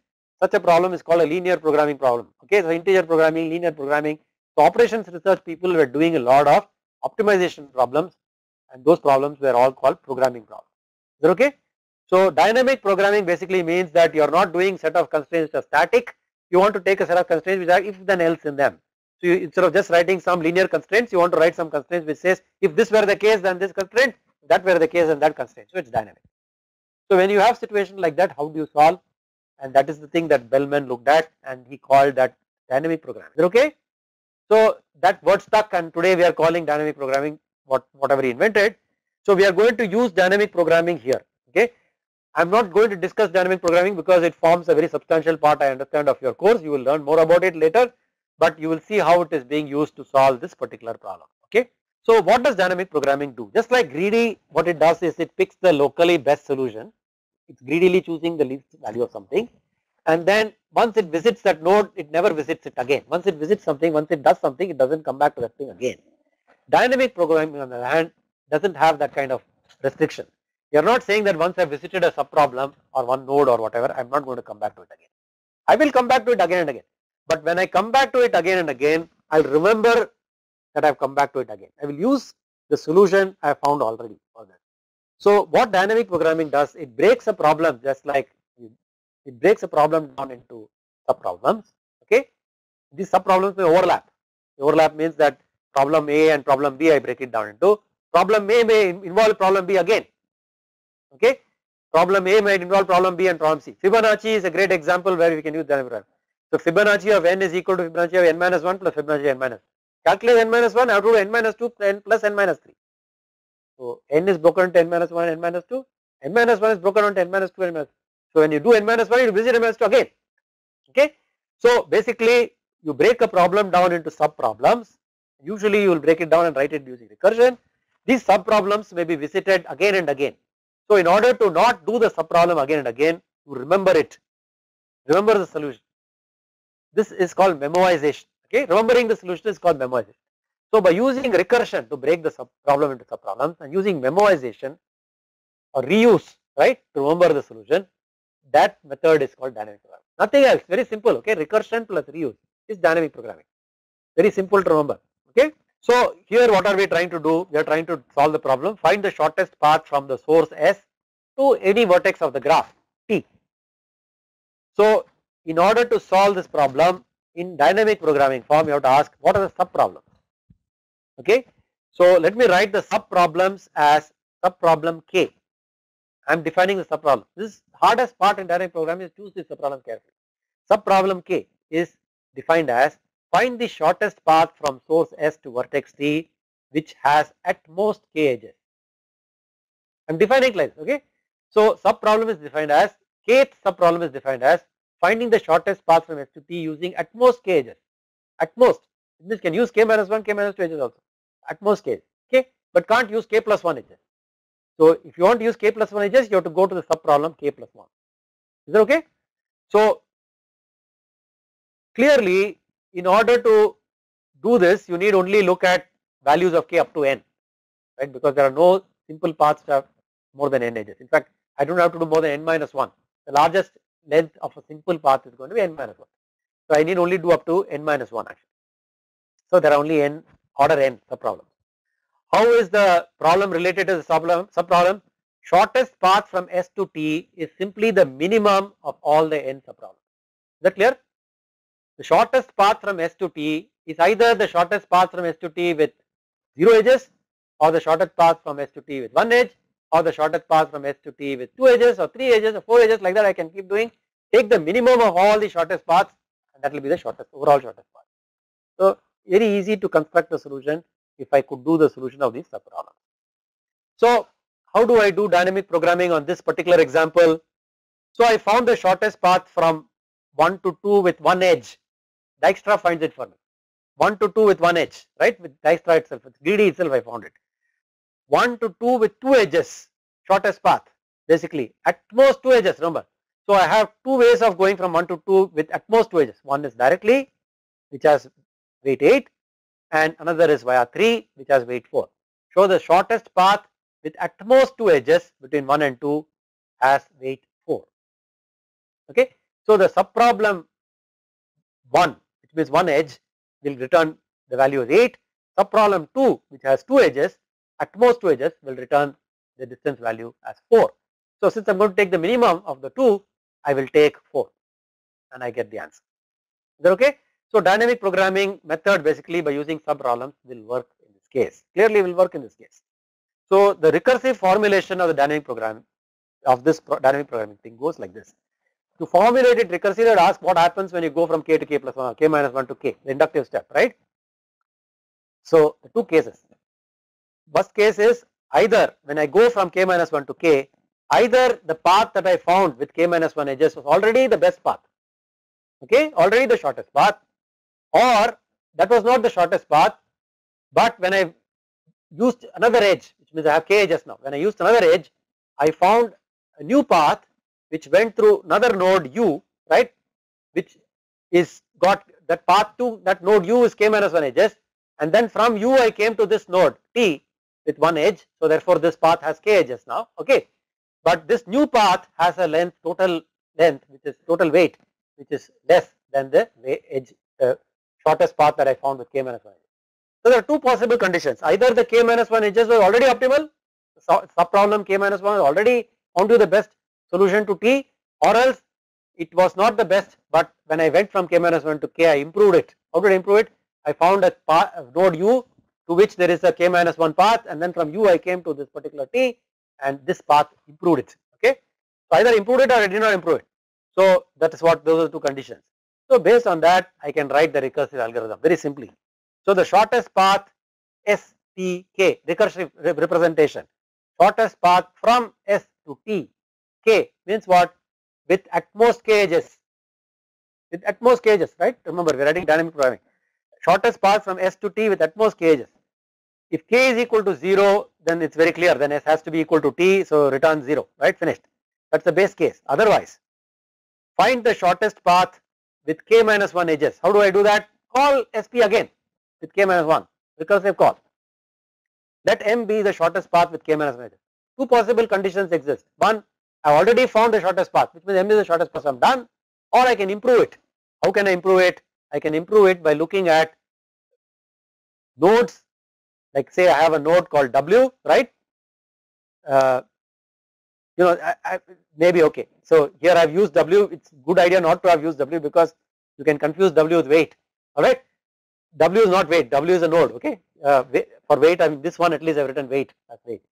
Such a problem is called a linear programming problem. Okay, so integer programming, linear programming. So operations research people were doing a lot of optimization problems, and those problems were all called programming problems. Is that okay? So dynamic programming basically means that you are not doing set of constraints which are static. You want to take a set of constraints which are if then else in them. So you, instead of just writing some linear constraints, you want to write some constraints which says if this were the case then this constraint, that were the case and that constraint. So it's dynamic. So when you have situation like that, how do you solve? And that is the thing that Bellman looked at, and he called that dynamic programming. Is it okay? So that word stuck, and today we are calling dynamic programming whatever he invented. So we are going to use dynamic programming here. Okay, I am not going to discuss dynamic programming because it forms a very substantial part, I understand, of your course. You will learn more about it later, but you will see how it is being used to solve this particular problem. Okay, so what does dynamic programming do? Just like greedy, what it does is it picks the locally best solution. It's greedily choosing the least value of something, and then once it visits that node, it never visits it again. Once it visits something, once it does something, it doesn't come back to that thing again. Dynamic programming on the other hand doesn't have that kind of restriction. You are not saying that once I visited a sub problem or one node or whatever, I am not going to come back to it again. I will come back to it again and again, but when I come back to it again and again, I will remember that I have come back to it again. I will use the solution I have found already for that. So what dynamic programming does, it breaks a problem, just like it breaks a problem down into sub problems. Okay, these sub problems may overlap. Overlap means that problem A and problem B, I break it down into. Problem A may involve problem B again. Okay, problem A might involve problem B and problem C. Fibonacci is a great example where we can use dynamic programming. So Fibonacci of n is equal to Fibonacci of n minus 1 plus Fibonacci of n minus 1. Calculate n minus 1, I have to do n minus 2 n plus n minus 3. So n is broken into n minus 1 and n minus 2. N minus 1 is broken into n minus 2 and n minus 2. So when you do n minus 1, you visit n minus 2 again. Okay. So basically you break a problem down into sub problems. Usually you will break it down and write it using recursion. These sub problems may be visited again and again. So in order to not do the sub problem again and again, you remember it. Remember the solution. This is called memoization. Okay. Remembering the solution is called memoization. So by using recursion to break the sub problem into sub problems and using memoization or reuse, right, to remember the solution, that method is called dynamic programming. Nothing else, very simple. Okay, recursion plus reuse is dynamic programming. Very simple to remember. Okay, so here what are we trying to do? We are trying to solve the problem, find the shortest path from the source S to any vertex of the graph T. So in order to solve this problem in dynamic programming form, you have to ask what are the sub problems. Okay, so let me write the sub problems as sub problem K. I am defining the sub problem. This hardest part in dynamic programming is choose the sub problem carefully. Sub problem K is defined as find the shortest path from source S to vertex T which has at most K edges. I am defining like this. Okay, so sub problem is defined as Kth sub problem is defined as finding the shortest path from S to T using at most K edges. At most, this can use K minus 1, K minus 2 edges also. At most K, okay, but can't use K plus 1 edges. So if you want to use K plus 1 edges, you have to go to the sub problem K plus 1. Is that okay? So clearly, in order to do this, you need only look at values of K up to n, right? Because there are no simple paths that have more than n edges. In fact, I don't have to do more than n minus 1. The largest length of a simple path is going to be n minus 1. So I need only do up to n minus 1 actually. So there are only n order n sub problems. How is the problem related to the sub problem? Shortest path from S to T is simply the minimum of all the n sub problems. Is that clear? The shortest path from S to T is either the shortest path from S to T with 0 edges, or the shortest path from S to T with 1 edge, or the shortest path from S to T with 2 edges or 3 edges or 4 edges, like that I can keep doing. Take the minimum of all the shortest paths and that will be the shortest overall shortest path. So very easy to construct the solution if I could do the solution of these sub problems. So how do I do dynamic programming on this particular example? So I found the shortest path from 1 to 2 with one edge. Dijkstra finds it for me. 1 to 2 with one edge, right? With Dijkstra itself, with DD itself I found it. 1 to 2 with two edges, shortest path, basically at most two edges, remember. So I have two ways of going from 1 to 2 with at most two edges. One is directly, which has weight 8, and another is via 3, which has weight 4. So the shortest path with at most two edges between 1 and 2 has weight 4. Okay. So the subproblem 1, which means one edge, will return the value as 8. Subproblem 2, which has two edges, at most two edges, will return the distance value as 4. So since I am going to take the minimum of the two, I will take 4 and I get the answer. Is that okay? So dynamic programming method basically by using subproblems will work in this case, clearly will work in this case. So the recursive formulation of the dynamic programming of this dynamic programming thing goes like this. To formulate it recursively, ask what happens when you go from k to k plus 1 or k minus 1 to k, the inductive step, right? So the two cases. First case is either when I go from k minus 1 to k, either the path that I found with k minus 1 edges was already the best path, okay, already the shortest path, or that was not the shortest path, but when I used another edge, which means I have k edges now, when I used another edge, I found a new path which went through another node u, right, which is got that path to that node u is k minus 1 edges, and then from u I came to this node t with one edge, so therefore this path has k edges now, okay. But this new path has a length, total length, which is total weight, which is less than the edge, shortest path that I found with k minus 1 edges. So there are two possible conditions, either the k minus 1 edges was already optimal, subproblem k minus 1 already found you the best solution to t, or else it was not the best, but when I went from k minus 1 to k I improved it. How did I improve it? I found a node u to which there is a k minus 1 path, and then from u I came to this particular t, and this path improved it, okay. So either improved it or I did not improve it. So that is what, those are the two conditions. So based on that I can write the recursive algorithm very simply. So the shortest path STK, recursive representation, shortest path from S to T, K means what? With at most k edges, with at most k edges, right? Remember we are writing dynamic programming. Shortest path from S to T with at most k edges. If k is equal to 0, then it's very clear, then S has to be equal to T, so return 0, right, finished. That's the base case. Otherwise, find the shortest path with k minus 1 edges. How do I do that? Call SP again with k minus 1, recursive call. Let M be the shortest path with k minus 1 edges. Two possible conditions exist. One, I have already found the shortest path, which means M is the shortest path, so I am done, or I can improve it. How can I improve it? I can improve it by looking at nodes, like say I have a node called W, right? You know, maybe okay. So here I have used W, it's good idea not to have used W because you can confuse W with weight, alright. W is not weight, W is a node, okay. For weight, I mean this one at least I have written weight as weight.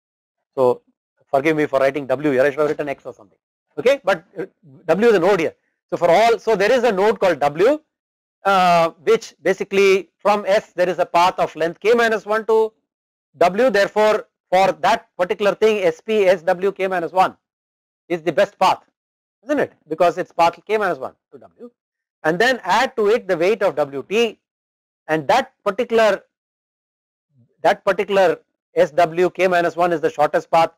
So forgive me for writing W here, I should have written X or something, okay, but W is a node here. So for all, so there is a node called W, which basically from S there is a path of length k minus 1 to W, therefore for that particular thing SP SW k minus 1 is the best path, isn't it, because it's path k minus 1 to W, and then add to it the weight of WT, and that particular SW k minus 1 is the shortest path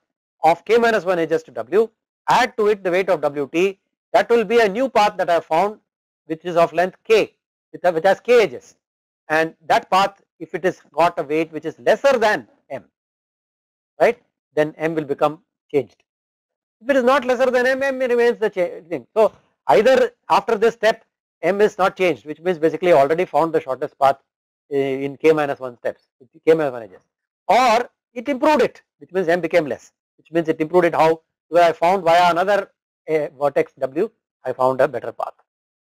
of k minus 1 edges to W, add to it the weight of WT, that will be a new path that I have found which is of length k, which has k edges, and that path, if it is got a weight which is lesser than M, right, then M will become changed. If it is not lesser than M, M remains the thing. So either after this step M is not changed, which means basically I already found the shortest path in k minus 1 steps, k minus 1 edges, or it improved it, which means M became less, which means it improved it how? Where I found via another vertex W, I found a better path,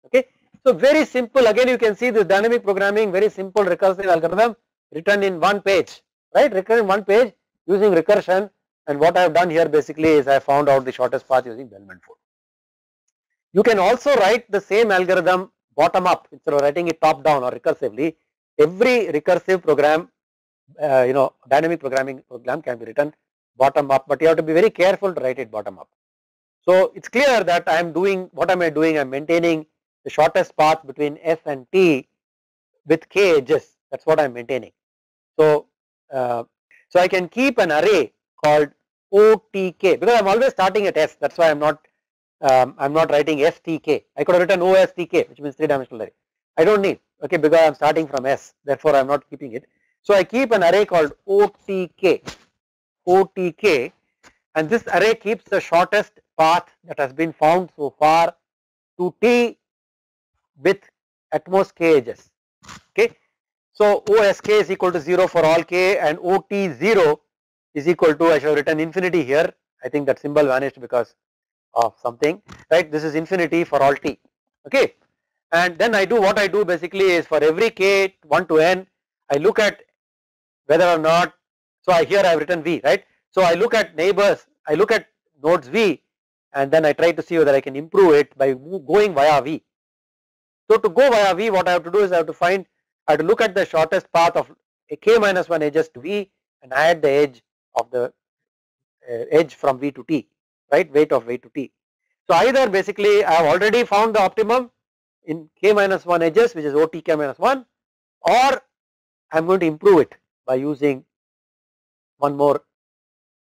okay. So very simple, again you can see this dynamic programming, very simple recursive algorithm written in one page, right, written in one page using recursion, and what I have done here basically is I found out the shortest path using Bellman Fold. You can also write the same algorithm bottom up instead of writing it top down or recursively. Every recursive program, dynamic programming program can be written bottom up, but you have to be very careful to write it bottom up. So it's clear that I am doing, what am I doing? I am maintaining the shortest path between S and T with K edges. That's what I am maintaining. So, so I can keep an array called OTK because I am always starting at S. That's why I am not writing STK. I could have written OSTK, which means 3-dimensional array. I don't need, okay, because I am starting from S. Therefore, I am not keeping it. So I keep an array called OTK, and this array keeps the shortest path that has been found so far to T with at most K edges. Okay. So OSK is equal to 0 for all K, and OT0 is equal to, I should have written infinity here. I think that symbol vanished because of something, right? This is infinity for all T. Okay. And then I do what I do basically is for every K 1 to N, I look at whether or not, so here I have written V, right? So I look at neighbors, I look at nodes V, and then I try to see whether I can improve it by going via V. So to go via V, what I have to do is I have to look at the shortest path of K minus 1 edges to V and add the edge of the edge from V to T, right? Weight of V to T. So either basically I have already found the optimum in K minus 1 edges, which is OTK minus 1, or I am going to improve it by using one more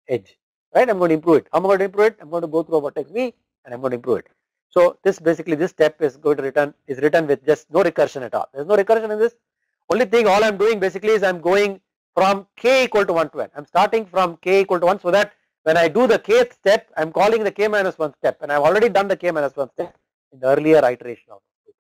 edge, right? I am going to improve it. How am I going to improve it? I am going to go through a vertex V and I am going to improve it. So this basically, this step is going to written with just no recursion at all. There is no recursion in this. Only thing all I am doing basically is I am going from K equal to 1 to N. I am starting from K equal to 1 so that when I do the Kth step, I am calling the K minus 1 step, and I have already done the K minus 1 step in the earlier iteration of it.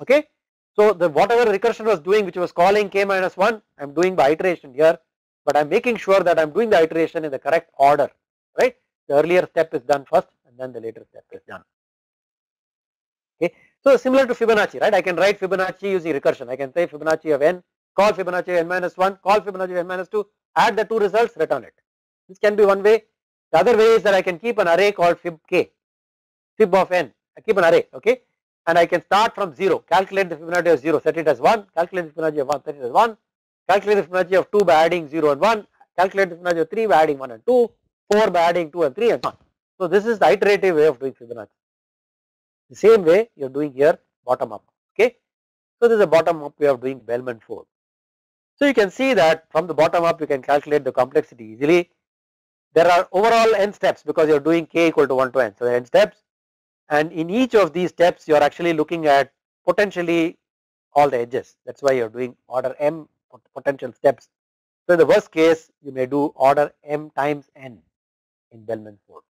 Okay. So the whatever recursion was doing, which was calling K minus 1, I am doing by iteration here, but I am making sure that I am doing the iteration in the correct order, right? The earlier step is done first and then the later step is done. Okay. So similar to Fibonacci, right? I can write Fibonacci using recursion. I can say Fibonacci of n, call Fibonacci of n minus 1, call Fibonacci of n minus 2, add the two results, return it. This can be one way. The other way is that I can keep an array called fib k, fib of n. I keep an array, okay, and I can start from 0, calculate the Fibonacci of 0, set it as 1, calculate the Fibonacci of 1, set it as 1, calculate the Fibonacci of 2 by adding 0 and 1, calculate the Fibonacci of 3 by adding 1 and 2, 4 by adding 2 and 3 and so on. So this is the iterative way of doing Fibonacci. The same way you are doing here bottom up, okay. So this is a bottom up way of doing Bellman-Ford. So you can see that from the bottom up you can calculate the complexity easily. There are overall n steps because you are doing K equal to 1 to N. So there are n steps, and in each of these steps you are actually looking at potentially all the edges. That is why you are doing order m potential steps. So in the worst case you may do order m times n in Bellman-Ford.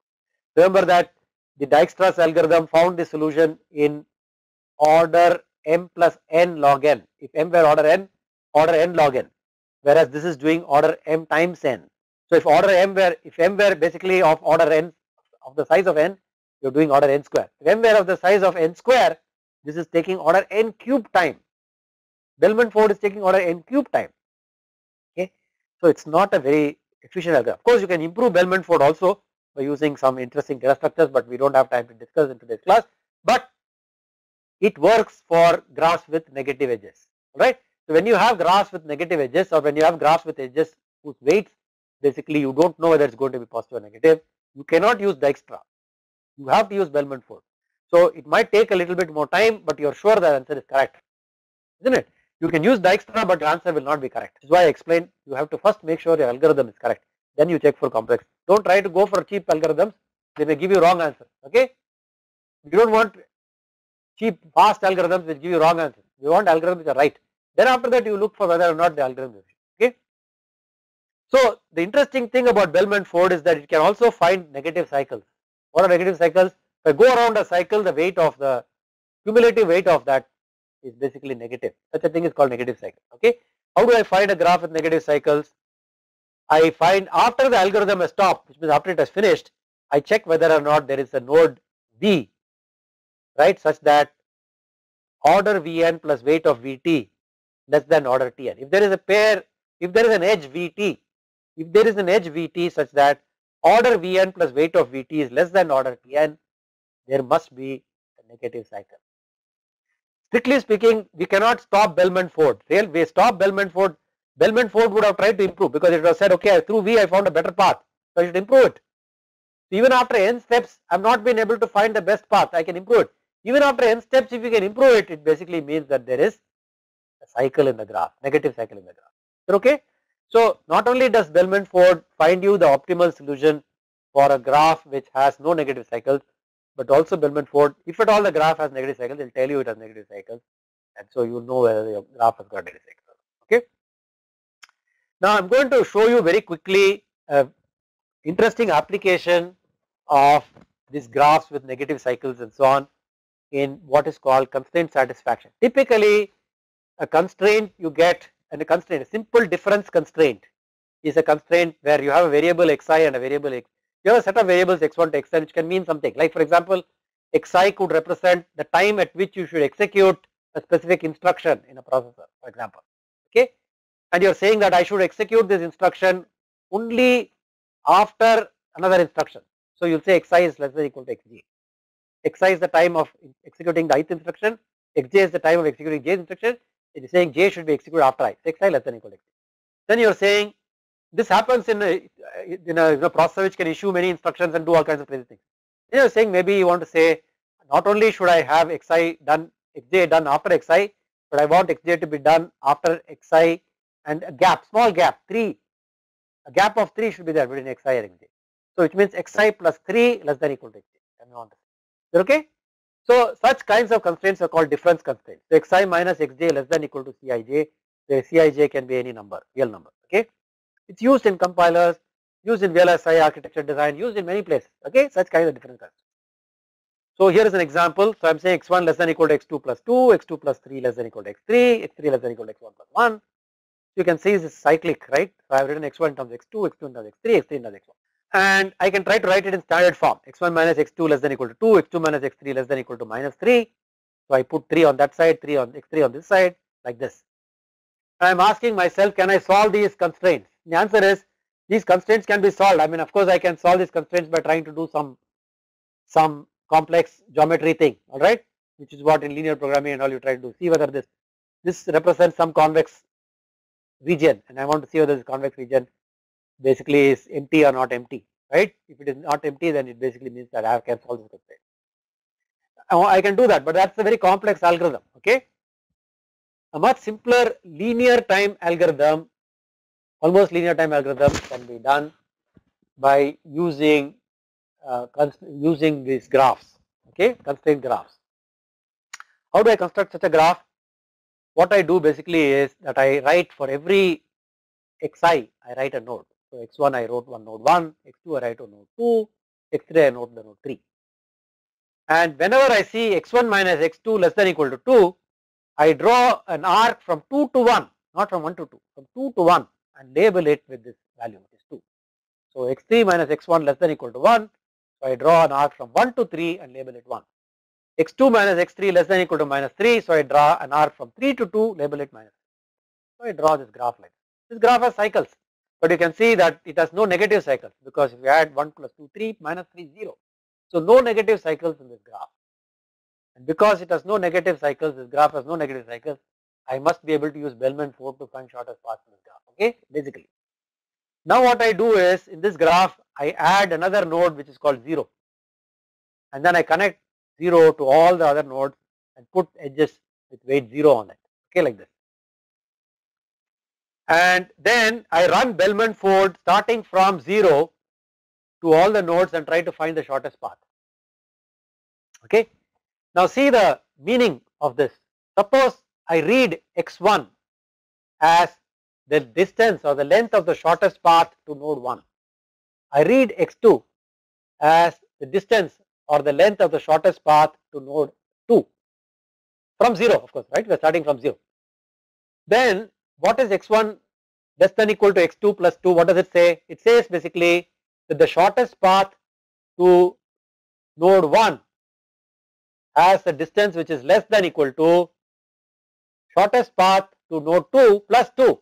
Remember that the Dijkstra's algorithm found the solution in order m plus n log n. If m were order n log n, whereas this is doing order m times n. So if m were basically of order n of the size of n, you are doing order n square. If m were of the size of n square, this is taking order n cube time. Bellman-Ford is taking order n cube time. Okay, so it's not a very efficient algorithm. Of course, you can improve Bellman-Ford also by using some interesting data structures, but we don't have time to discuss in today's class. But it works for graphs with negative edges, right? So when you have graphs with negative edges, or when you have graphs with edges whose weights basically you don't know whether it's going to be positive or negative, you cannot use Dijkstra. You have to use Bellman-Ford. So it might take a little bit more time, but you are sure the answer is correct, isn't it? You can use Dijkstra, but the answer will not be correct. This is why I explained you have to first make sure your algorithm is correct. Then you check for complex. Don't try to go for cheap algorithms. They may give you wrong answers. Okay. You don't want cheap fast algorithms which give you wrong answers. You want algorithms which are right. Then after that you look for whether or not the algorithm is right. Okay. So the interesting thing about Bellman-Ford is that it can also find negative cycles. What are negative cycles? If I go around a cycle, the weight of the cumulative weight of that is basically negative. Such a thing is called negative cycle. Okay. How do I find a graph with negative cycles? I find after the algorithm has stopped, which means after it has finished, I check whether or not there is a node V, right, such that order Vn plus weight of Vt less than order Tn. If there is a pair, if there is an edge Vt, if there is an edge Vt such that order Vn plus weight of Vt is less than order Tn, there must be a negative cycle. Strictly speaking, we cannot stop Bellman-Ford. We stop Bellman-Ford. Bellman-Ford would have tried to improve because it was said, okay, through V I found a better path, so I should improve it. So even after n steps, I have not been able to find the best path. I can improve it. Even after n steps, if you can improve it, it basically means that there is a cycle in the graph, negative cycle in the graph. Okay. So not only does Bellman-Ford find you the optimal solution for a graph which has no negative cycles, but also Bellman-Ford, if at all the graph has negative cycles, it will tell you it has negative cycles, and so you know whether your graph has got negative cycles. Okay. Now I am going to show you very quickly a interesting application of these graphs with negative cycles and so on in what is called constraint satisfaction. Typically, a constraint you get, and a constraint, a simple difference constraint is a constraint where you have a variable xi and a variable x. You have a set of variables x1 to xn which can mean something, like for example xi could represent the time at which you should execute a specific instruction in a processor, for example, okay, and you are saying that I should execute this instruction only after another instruction. So you will say xi is less than or equal to xj. Xi is the time of executing the ith instruction, xj is the time of executing j's instruction. It is saying j should be executed after I, xi less than or equal to xj. Then you are saying this happens in a processor which can issue many instructions and do all kinds of crazy things. Then you are saying maybe you want to say not only should I have xi done, xj done after xi, but I want xj to be done after xi and a gap, small gap, 3, a gap of 3 should be there between xi and xj. So which means xi plus 3 less than or equal to xj. And you want to say, okay. So such kinds of constraints are called difference constraints. So xi minus xj less than or equal to cij, where cij can be any number, real number, okay. It's used in compilers, used in VLSI architecture design, used in many places, okay, such kinds of different constraints. So here is an example. So I am saying x1 less than or equal to x2 plus 2, x2 plus 3 less than or equal to x3, x3 less than or equal to x1 plus 1. You can see this is cyclic, right? So I have written x1 in terms of x2, x2 in terms of x3, x3 in terms of x1. And I can try to write it in standard form, x1 minus x2 less than or equal to 2, x2 minus x3 less than or equal to minus 3. So I put 3 on that side, 3 on x3 on this side, like this. I am asking myself, can I solve these constraints? The answer is these constraints can be solved. I mean, of course I can solve these constraints by trying to do some complex geometry thing, all right, which is what in linear programming and all you try to do. See whether this represents some convex region, and I want to see whether this convex region basically is empty or not empty, right? If it is not empty, then it basically means that I can solve this constraint. I can do that, but that's a very complex algorithm, okay. A much simpler linear time algorithm, almost linear time algorithm, can be done by using these graphs, okay, constraint graphs. How do I construct such a graph? What I do basically is that I write for every xi, I write a node. So x1 I wrote one node 1, x2 I write a node 2, x3 I wrote the node 3. And whenever I see x1 minus x2 less than or equal to 2, I draw an arc from 2 to 1, not from 1 to 2, from 2 to 1 and label it with this value, which is 2. So x3 minus x1 less than or equal to 1, so I draw an arc from 1 to 3 and label it 1. x2 minus x3 less than or equal to minus 3, so I draw an arc from 3 to 2, label it minus 3. So I draw this graph like this. This graph has cycles, but you can see that it has no negative cycles, because if you add 1 plus 2, 3, minus 3, 0. So no negative cycles in this graph. And because it has no negative cycles, this graph has no negative cycles, I must be able to use Bellman-Ford to find shortest path in this graph, okay, basically. Now what I do is, in this graph, I add another node which is called 0, and then I connect 0 to all the other nodes and put edges with weight 0 on it, okay, like this. And then I run Bellman-Ford starting from 0 to all the nodes and try to find the shortest path, okay. Now see the meaning of this. Suppose I read x1 as the distance or the length of the shortest path to node 1. I read x2 as the distance or the length of the shortest path to node 2 from 0, of course, right, we are starting from 0. Then what is x1 less than or equal to x2 plus 2, what does it say? It says basically that the shortest path to node 1 has a distance which is less than or equal to shortest path to node 2 plus 2,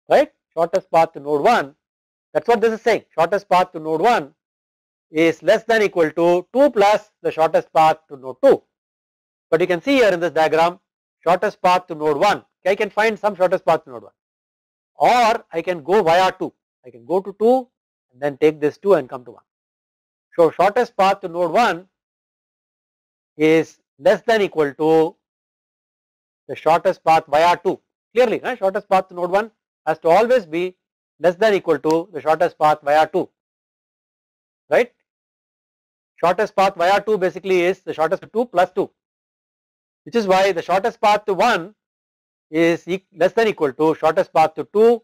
right, shortest path to node 1, that is what this is saying, shortest path to node 1 is less than or equal to 2 plus the shortest path to node 2. But you can see here in this diagram, shortest path to node 1, I can find some shortest path to node 1, or I can go via 2, I can go to 2 and then take this 2 and come to 1. So shortest path to node 1 is less than equal to the shortest path via 2. Clearly, shortest path to node 1 has to always be less than equal to the shortest path via 2, right. Shortest path via 2 basically is the shortest 2 plus 2, which is why the shortest path to 1 is less than equal to shortest path to 2.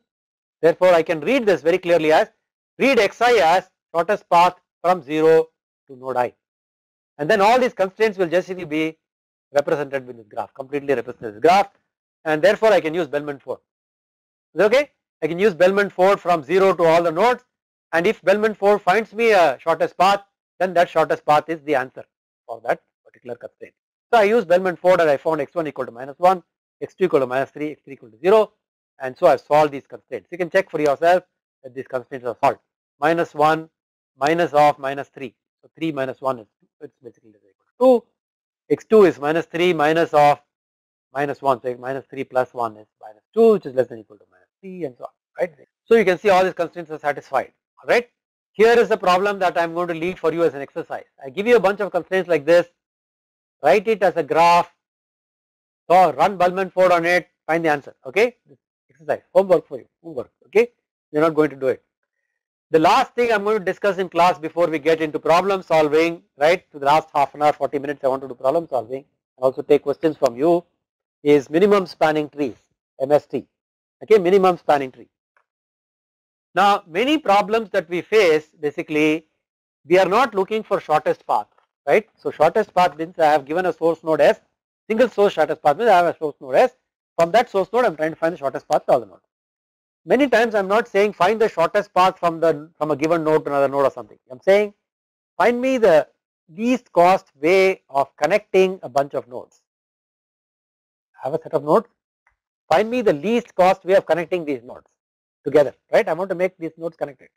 Therefore, I can read this very clearly as read xi as shortest path from 0 to node I, and then all these constraints will just be represented with this graph, completely represented this graph, and therefore I can use Bellman-Ford. Is it okay? I can use Bellman-Ford from 0 to all the nodes, and if Bellman-Ford finds me a shortest path, then that shortest path is the answer for that particular constraint. So I use Bellman-Ford and I found x1 equal to -1, x2 equal to -3, x3 equal to 0, and so I have solved these constraints. You can check for yourself that these constraints are solved. -1 minus of -3, so 3 minus 1 is 2, it's basically equal to 2. x2 is -3 minus of -1, so -3 plus 1 is -2, which is less than equal to -3, and so on, right. So you can see all these constraints are satisfied, alright. Here is the problem that I am going to leave for you as an exercise. I give you a bunch of constraints like this, write it as a graph, so run Bellman-Ford on it, find the answer, okay. This exercise, homework for you, homework, okay. You are not going to do it. The last thing I am going to discuss in class before we get into problem solving, right, to the last half an hour, 40 minutes I want to do problem solving and also take questions from you, is minimum spanning trees, MST, okay, minimum spanning tree. Now many problems that we face, basically we are not looking for shortest path, right. So shortest path means I have given a source node S, single source shortest path means I have a source node S, from that source node I am trying to find the shortest path to all the nodes. Many times I am not saying find the shortest path from a given node to another node or something. I am saying find me the least cost way of connecting a bunch of nodes. I have a set of nodes, find me the least cost way of connecting these nodes together, right. I want to make these nodes connected.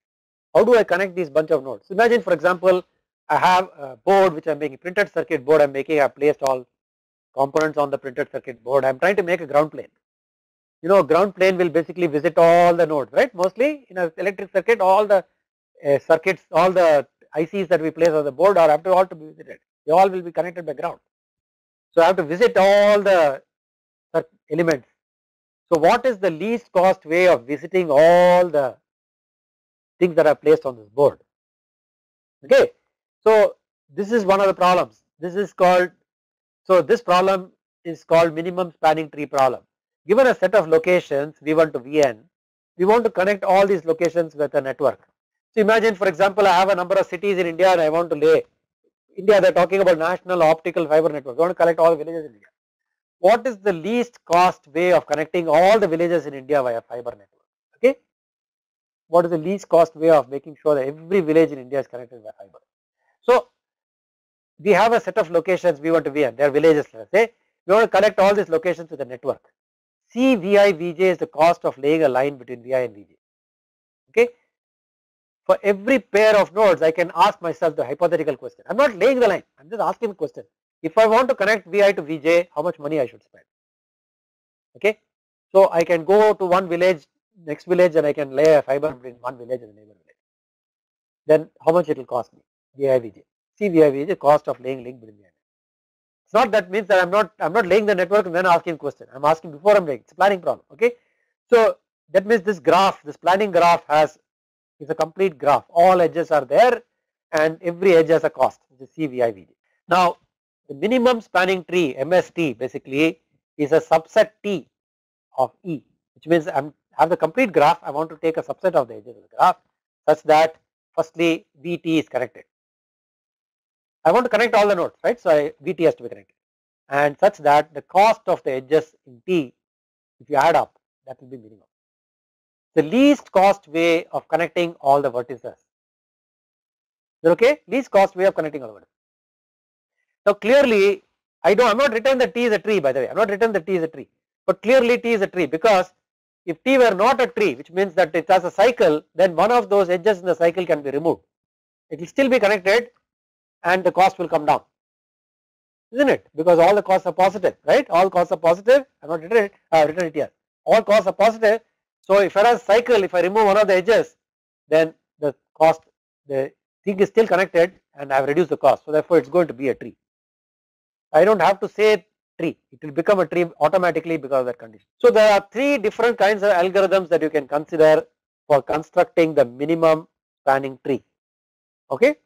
How do I connect these bunch of nodes? Imagine, for example, I have a board which I am making, printed circuit board I am making, I have placed all components on the printed circuit board, I am trying to make a ground plane. You know, ground plane will basically visit all the nodes, right. Mostly in an electric circuit, all the circuits, all the ICs that we place on the board are all to be visited. They all will be connected by ground. So I have to visit all the elements. So what is the least cost way of visiting all the things that are placed on this board? Okay. So this is one of the problems. This is called, so this problem is called minimum spanning tree problem. Given a set of locations V1 to Vn, we want to connect all these locations with a network. So imagine, for example, I have a number of cities in India and I want to lay, India they are talking about national optical fiber network, I want to collect all villages in India. What is the least cost way of connecting all the villages in India via fiber network? Okay. What is the least cost way of making sure that every village in India is connected by fiber? So we have a set of locations V1 to Vn, they are villages, let us say, we want to connect all these locations with a network. CVI Vj is the cost of laying a line between Vi and Vj. Okay. For every pair of nodes, I can ask myself the hypothetical question. I am not laying the line, I am just asking a question. If I want to connect Vi to Vj, how much money I should spend? Okay. So I can go to one village, next village, and I can lay a fiber between one village and the neighbor village. Then how much it will cost me? Vi Vj. CVI Vj, cost of laying link between Vi. It's not that means that I am not laying the network and then asking question. I am asking before I am laying. It's a planning problem. Okay. So that means this graph, this planning graph is a complete graph. All edges are there, and every edge has a cost, which is CVI Vj. Now the minimum spanning tree MST basically is a subset T of E, which means I have the complete graph. I want to take a subset of the edges of the graph such that firstly Vt is connected. I want to connect all the nodes, right? So Vt has to be connected, and such that the cost of the edges in T, if you add up, that will be minimum. The least cost way of connecting all the vertices. Okay, least cost way of connecting all the vertices. Now clearly, I'm not written that T is a tree, by the way. I'm not written that T is a tree, but clearly T is a tree, because if T were not a tree, which means that it has a cycle, then one of those edges in the cycle can be removed. It will still be connected, and the cost will come down, isn't it? Because all the costs are positive, right? All costs are positive. I have not written it. I have written it here. All costs are positive. So if I have a cycle, if I remove one of the edges, then the cost, the thing is still connected and I have reduced the cost. So therefore, it's going to be a tree. I don't have to say tree, it will become a tree automatically because of that condition. So there are three different kinds of algorithms that you can consider for constructing the minimum spanning tree. Okay.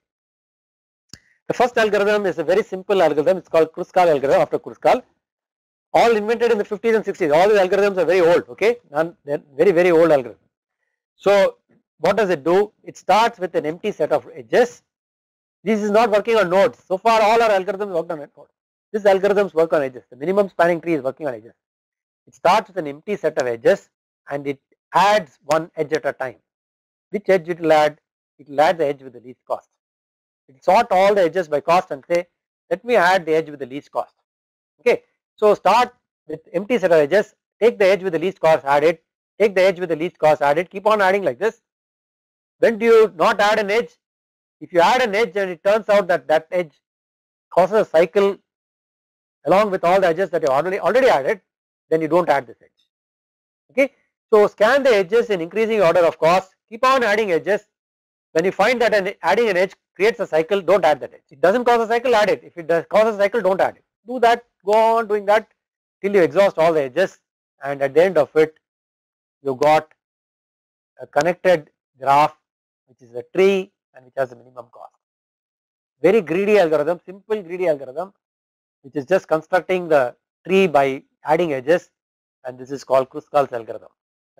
The first algorithm is a very simple algorithm. It's called Kruskal algorithm after Kruskal. All invented in the 50s and 60s. All these algorithms are very old. Okay, they're very old algorithm. So what does it do? It starts with an empty set of edges. This is not working on nodes. So far, all our algorithms worked on nodes. These algorithms work on edges. The minimum spanning tree is working on edges. It starts with an empty set of edges and it adds one edge at a time. Which edge it will add? It will add the edge with the least cost. It will sort all the edges by cost and say, let me add the edge with the least cost. Okay. So start with empty set of edges, take the edge with the least cost, add it, take the edge with the least cost, add it, keep on adding like this. When do you not add an edge? If you add an edge and it turns out that that edge causes a cycle along with all the edges that you already added, then you don't add this edge. Okay. So scan the edges in increasing order of cost, keep on adding edges. When you find that adding an edge creates a cycle, don't add that edge. It doesn't cause a cycle, add it. If it does cause a cycle, don't add it. Do that, go on doing that till you exhaust all the edges, and at the end of it, you got a connected graph which is a tree and which has a minimum cost. Very greedy algorithm, simple greedy algorithm, which is just constructing the tree by adding edges, and this is called Kruskal's algorithm.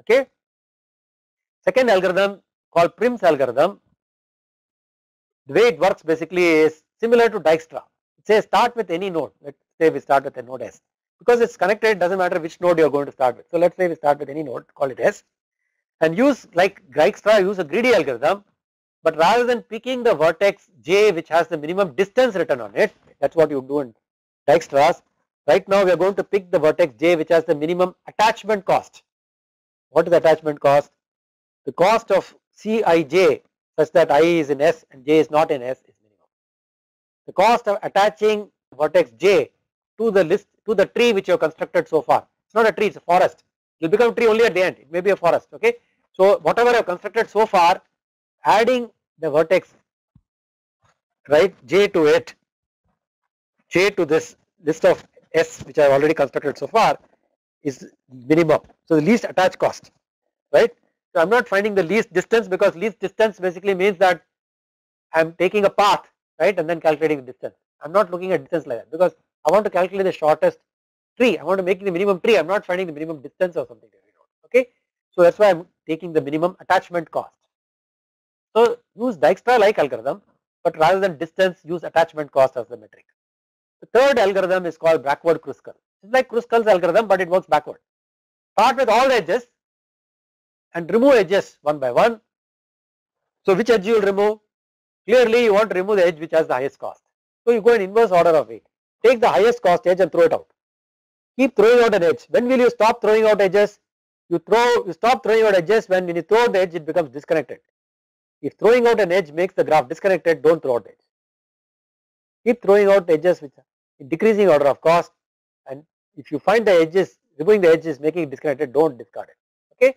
Okay. Second algorithm called Prim's algorithm. The way it works basically is similar to Dijkstra. It says start with any node. Let's say we start with a node S. Because it's connected, it doesn't matter which node you are going to start with. So let's say we start with any node, call it S, and use like Dijkstra, use a greedy algorithm, but rather than picking the vertex J which has the minimum distance written on it, that's what you do in Dijkstra's. Right now we are going to pick the vertex J which has the minimum attachment cost. What is the attachment cost? The cost of Cij such that I is in S and J is not in S is minimum. The cost of attaching vertex J to the list, to the tree which you have constructed so far. It's not a tree, it's a forest. It will become a tree only at the end. It may be a forest. Okay. So whatever I have constructed so far, adding the vertex, right, J to it, J to this list of S which I have already constructed so far is minimum. So the least attached cost, right. So I am not finding the least distance because least distance basically means that I am taking a path, right, and then calculating the distance. I am not looking at distance like that because I want to calculate the shortest tree. I want to make the minimum tree. I am not finding the minimum distance or something. Okay. So that's why I am taking the minimum attachment cost. So use Dijkstra like algorithm, but rather than distance, use attachment cost as the metric. The third algorithm is called backward Kruskal. It's like Kruskal's algorithm, but it works backward. Start with all the edges and remove edges one by one. So which edge you will remove? Clearly you want to remove the edge which has the highest cost. So you go in inverse order of it. Take the highest cost edge and throw it out. Keep throwing out an edge. When will you stop throwing out edges? You stop throwing out edges when you throw out the edge it becomes disconnected. If throwing out an edge makes the graph disconnected, don't throw out the edge. Keep throwing out edges which are in decreasing order of cost, and if you find the edges, removing the edges making it disconnected, don't discard it. Okay.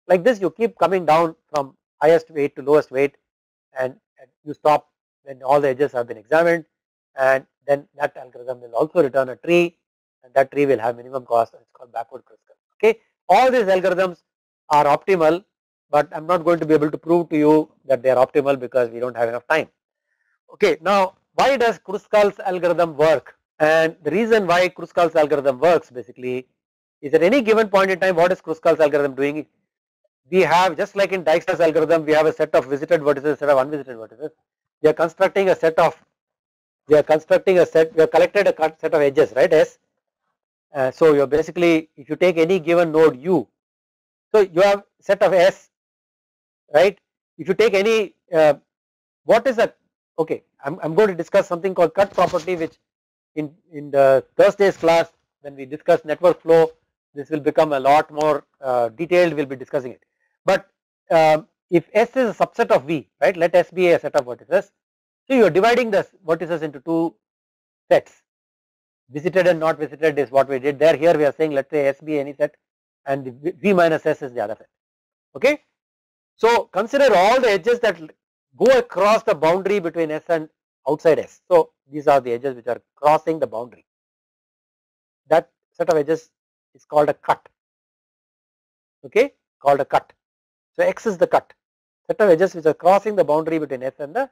Like this you keep coming down from highest weight to lowest weight, and you stop when all the edges have been examined, and then that algorithm will also return a tree, and that tree will have minimum cost, and it's called backward Kruskal. Okay. All these algorithms are optimal, but I am not going to be able to prove to you that they are optimal because we don't have enough time. Okay. Now why does Kruskal's algorithm work? And the reason why Kruskal's algorithm works basically is at any given point in time, what is Kruskal's algorithm doing? We have, just like in Dijkstra's algorithm, we have a set of visited vertices, set of unvisited vertices. We are constructing a set of, we have collected a set of edges, right, S. So you are basically, if you take any given node U, so you have set of S, right. If you take any, what is that? Okay, I'm going to discuss something called cut property, which in the Thursday's class when we discuss network flow, this will become a lot more detailed. We'll be discussing it. But if S is a subset of V, right? Let S be a set of vertices. So you are dividing the vertices into two sets. Visited and not visited is what we did there. Here we are saying let us say S be any set, and V minus S is the other set. Okay. So consider all the edges that go across the boundary between S and outside S. So these are the edges which are crossing the boundary. That set of edges is called a cut. Okay, called a cut. So X is the cut. Set of edges which are crossing the boundary between S and the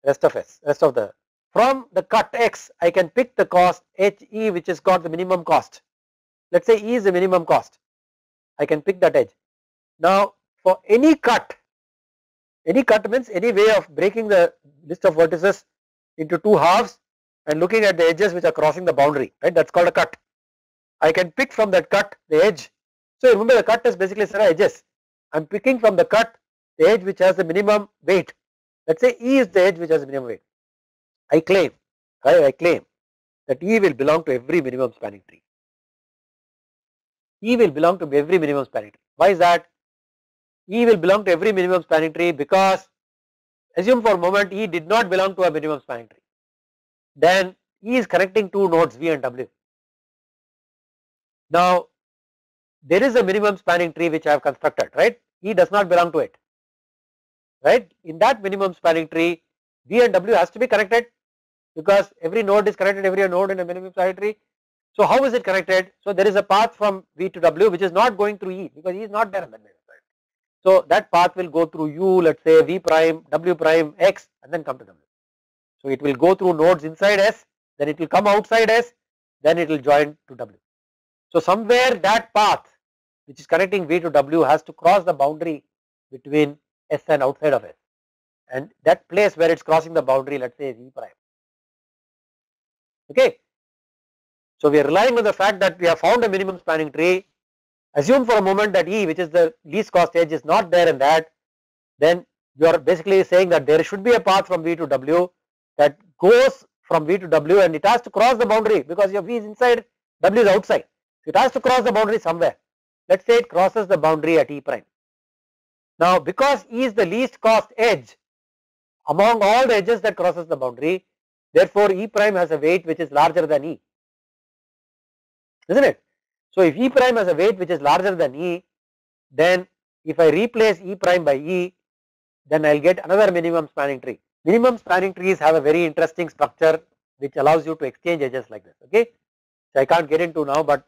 rest of S, rest of the. From the cut X, I can pick the cost HE which has got the minimum cost. Let's say E is the minimum cost. I can pick that edge. Now for any cut means any way of breaking the list of vertices into two halves and looking at the edges which are crossing the boundary, right? That's called a cut. I can pick from that cut the edge. So remember, the cut is basically set of edges. I'm picking from the cut the edge which has the minimum weight. Let's say E is the edge which has the minimum weight. I claim that E will belong to every minimum spanning tree. E will belong to every minimum spanning tree. Why is that? E will belong to every minimum spanning tree because, assume for a moment, E did not belong to a minimum spanning tree. Then E is connecting two nodes V and W. Now there is a minimum spanning tree which I have constructed, right? E does not belong to it, right? In that minimum spanning tree, V and W has to be connected because every node is connected, every node in a minimum spanning tree. So how is it connected? So there is a path from V to W which is not going through E because E is not there in the minimum spanning tree. So that path will go through U, let's say V prime, W prime, X, and then come to W. So it will go through nodes inside S, then it will come outside S, then it will join to W. So somewhere that path which is connecting V to W has to cross the boundary between S and outside of S, and that place where it's crossing the boundary, let's say, is E prime. Okay. So we are relying on the fact that we have found a minimum spanning tree. Assume for a moment that E, which is the least cost edge, is not there in that. Then you are basically saying that there should be a path from V to W that goes from V to W, and it has to cross the boundary because your V is inside, W is outside. So it has to cross the boundary somewhere. Let's say it crosses the boundary at E prime. Now because E is the least cost edge among all the edges that crosses the boundary, therefore E prime has a weight which is larger than E, isn't it? So if E prime has a weight which is larger than E, then if I replace E prime by E, then I'll get another minimum spanning tree. Minimum spanning trees have a very interesting structure which allows you to exchange edges like this. Okay, so I can't get into now, but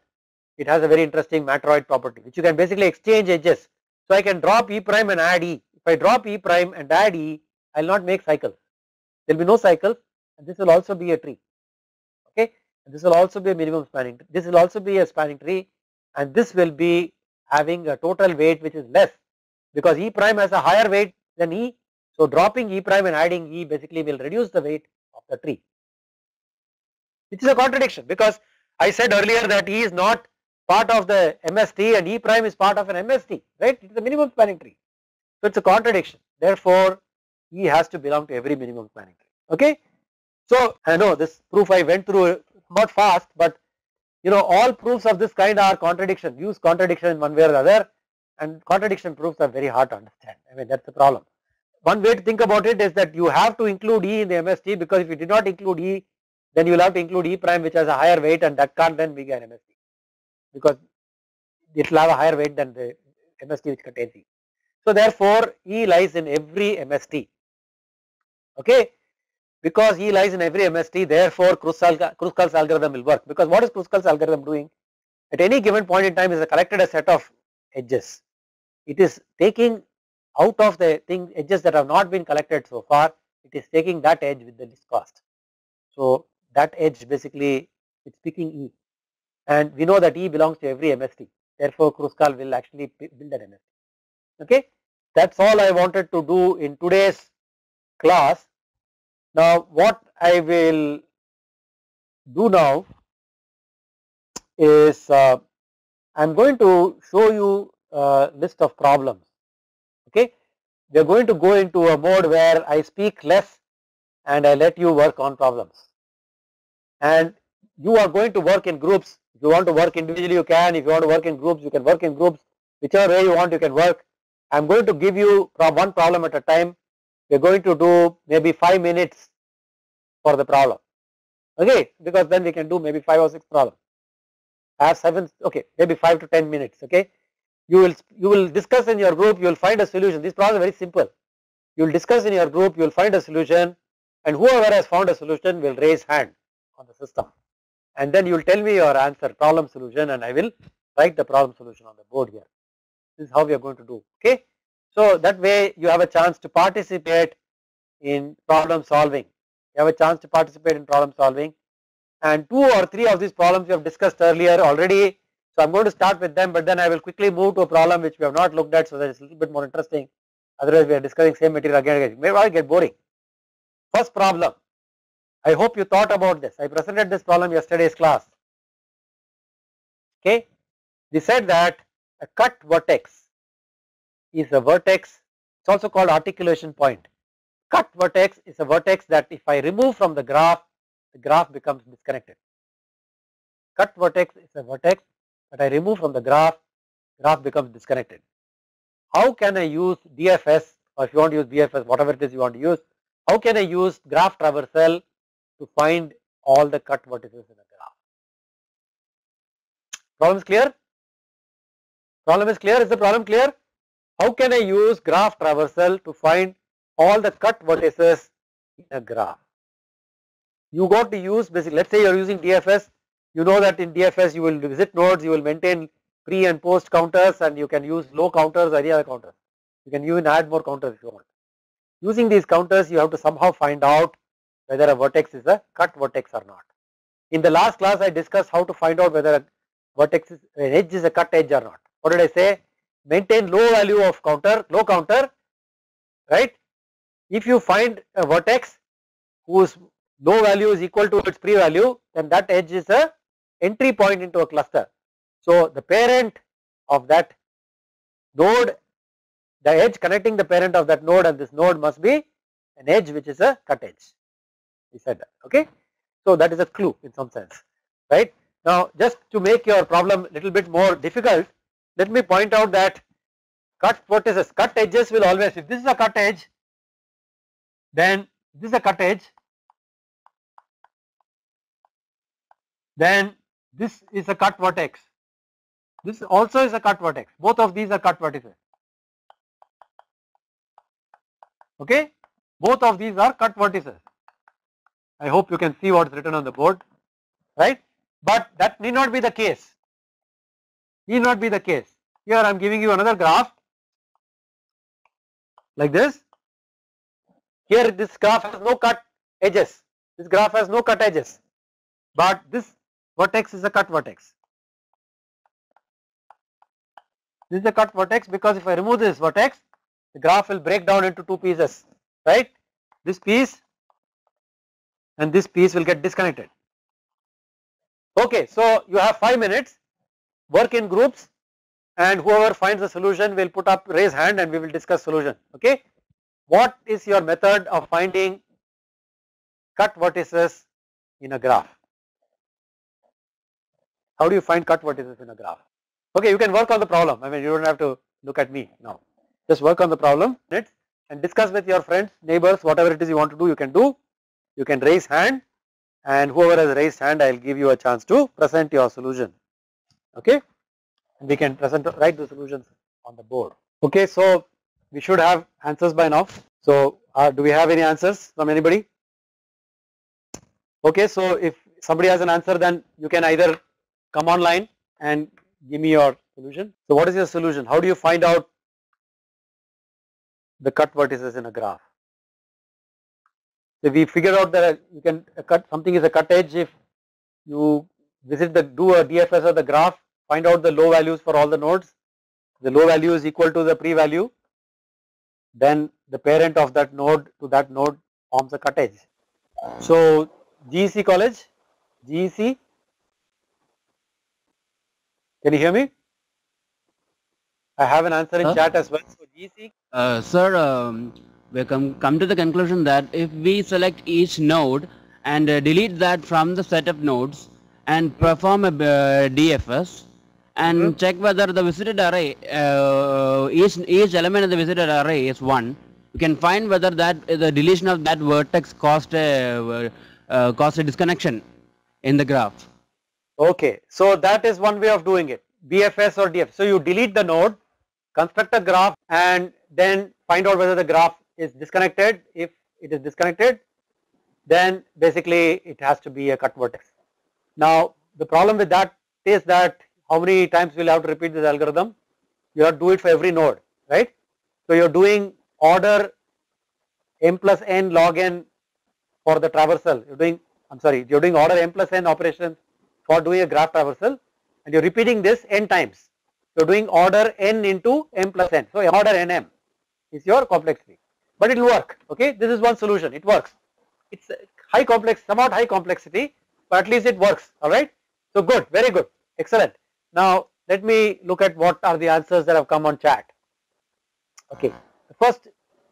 it has a very interesting matroid property which you can basically exchange edges. So I can drop E prime and add E. If I drop E prime and add E, I will not make cycles. There will be no cycles, and this will also be a tree. Okay, and this will also be a minimum spanning tree. This will also be a spanning tree, and this will be having a total weight which is less because E prime has a higher weight than E. So dropping E prime and adding E basically will reduce the weight of the tree, which is a contradiction because I said earlier that E is not part of the MST and E prime is part of an MST, right? It is a minimum spanning tree. So it's a contradiction. Therefore, E has to belong to every minimum spanning tree. Okay. So I know this proof I went through not fast, but you know all proofs of this kind are contradiction. Use contradiction in one way or the other, and contradiction proofs are very hard to understand. I mean that's the problem. One way to think about it is that you have to include E in the MST because if you did not include E, then you will have to include E prime which has a higher weight, and that can't then be an MST because it will have a higher weight than the MST which contains E. So therefore, E lies in every MST. Okay, because E lies in every MST, therefore Kruskal's algorithm will work. Because what is Kruskal's algorithm doing? At any given point in time, is collected a set of edges. It is taking out of the edges that have not been collected so far. It is taking that edge with the least cost. So that edge basically it's picking E, and we know that E belongs to every MST. Therefore, Kruskal will actually build an MST. Okay, that's all I wanted to do in today's class. Now, what I will do now is I am going to show you a list of problems. Okay, we are going to go into a mode where I speak less and I let you work on problems, and you are going to work in groups. If you want to work individually, you can. If you want to work in groups, you can work in groups. Whichever way you want, you can work. I am going to give you one problem at a time. We are going to do maybe 5 minutes for the problem. Okay, because then we can do maybe 5 or 6 problems. I have 7. Okay, maybe 5 to 10 minutes. Okay, you will discuss in your group. You will find a solution. These problems are very simple. you will discuss in your group, you will find a solution, and whoever has found a solution will raise hand on the system, and then you will tell me your answer, problem solution, and I will write the problem solution on the board here. This is how we are going to do, okay. So that way you have a chance to participate in problem solving. You have a chance to participate in problem solving, and 2 or 3 of these problems we have discussed earlier already. So I am going to start with them, but then I will quickly move to a problem which we have not looked at, so that it's a little bit more interesting. Otherwise we are discussing same material again and again. It may well get boring. First problem. I hope you thought about this. I presented this problem yesterday's class. Okay. We said that a cut vertex is a vertex. It's also called articulation point. Cut vertex is a vertex that if I remove from the graph becomes disconnected. Cut vertex is a vertex that I remove from the graph becomes disconnected. How can I use DFS, or if you want to use BFS, whatever it is you want to use, how can I use graph traversal to find all the cut vertices in a graph? Problem is clear? Problem is clear? Is the problem clear? How can I use graph traversal to find all the cut vertices in a graph? You got to use basically, let's say you are using DFS, you know that in DFS you will visit nodes, you will maintain pre and post counters, and you can use low counters or any other counters. You can even add more counters if you want. Using these counters you have to somehow find out whether a vertex is a cut vertex or not. In the last class I discussed how to find out whether a vertex is, an edge is a cut edge or not. What did I say? Maintain low value of counter, low counter, right? If you find a vertex whose low value is equal to its pre-value, then that edge is a entry point into a cluster. So the parent of that node, the edge connecting the parent of that node and this node must be an edge which is a cut edge. We said that, okay. So that is a clue in some sense, right. Now just to make your problem a little bit more difficult, let me point out that cut vertices, cut edges will always, if this is a cut edge, then this is a cut edge, then this is a cut vertex, this also is a cut vertex, both of these are cut vertices, okay, both of these are cut vertices. I hope you can see what is written on the board, right, but that need not be the case, need not be the case. Here I am giving you another graph like this. Here this graph has no cut edges, this graph has no cut edges, but this vertex is a cut vertex. This is a cut vertex because if I remove this vertex, the graph will break down into 2 pieces, right. This piece and this piece will get disconnected. Okay, so you have 5 minutes, work in groups, and whoever finds the solution will put up, raise hand, and we will discuss solution, okay. What is your method of finding cut vertices in a graph? How do you find cut vertices in a graph? Okay, you can work on the problem. I mean, you don't have to look at me now. Just work on the problem and discuss with your friends, neighbors, whatever it is you want to do, you can do. You can raise hand, and whoever has raised hand, I will give you a chance to present your solution, okay. And we can write the solutions on the board. Okay, so we should have answers by now. So do we have any answers from anybody? Okay, so if somebody has an answer, then you can either come online and give me your solution. So what is your solution? How do you find out the cut vertices in a graph? So we figured out that you can cut something is a cut edge if you do a DFS of the graph, find out the low values for all the nodes. The low value is equal to the pre-value, then the parent of that node to that node forms a cut edge. So GEC college, GEC, can you hear me? I have an answer in chat as well. So GEC. Sir, we come to the conclusion that if we select each node and delete that from the set of nodes and perform a DFS and check whether the visited array, each element in the visited array is 1, you can find whether that the deletion of that vertex caused a disconnection in the graph. Okay, so that is one way of doing it, BFS or DFS. So you delete the node, construct a graph, and then find out whether the graph is disconnected. If it is disconnected, then basically it has to be a cut vertex. Now the problem with that is that how many times will you have to repeat this algorithm? You have to do it for every node, right? So you are doing order m plus n log n for the traversal. You're doing order m plus n operations for doing a graph traversal, and you're repeating this n times. You're doing order n into m plus n. So order nm is your complexity, but it will work. Okay, this is one solution. It works. It's high complex, somewhat high complexity, but at least it works. All right. So good, very good, excellent. Now let me look at what are the answers that have come on chat. Okay, the first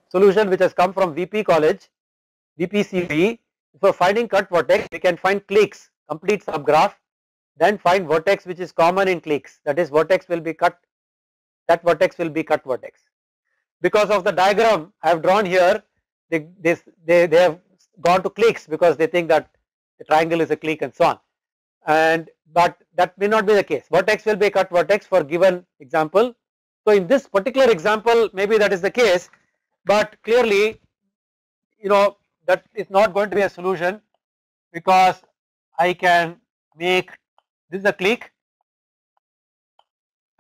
solution which has come from VP College, VPCV, for finding cut vertex, we can find cliques, complete subgraph, then find vertex which is common in cliques. That is, vertex will be cut. That vertex will be cut vertex. Because of the diagram I have drawn here, they have gone to cliques because they think that the triangle is a clique and so on. But that may not be the case. Vertex will be a cut vertex for given example. So in this particular example, maybe that is the case, but clearly, that is not going to be a solution, because I can make this is a clique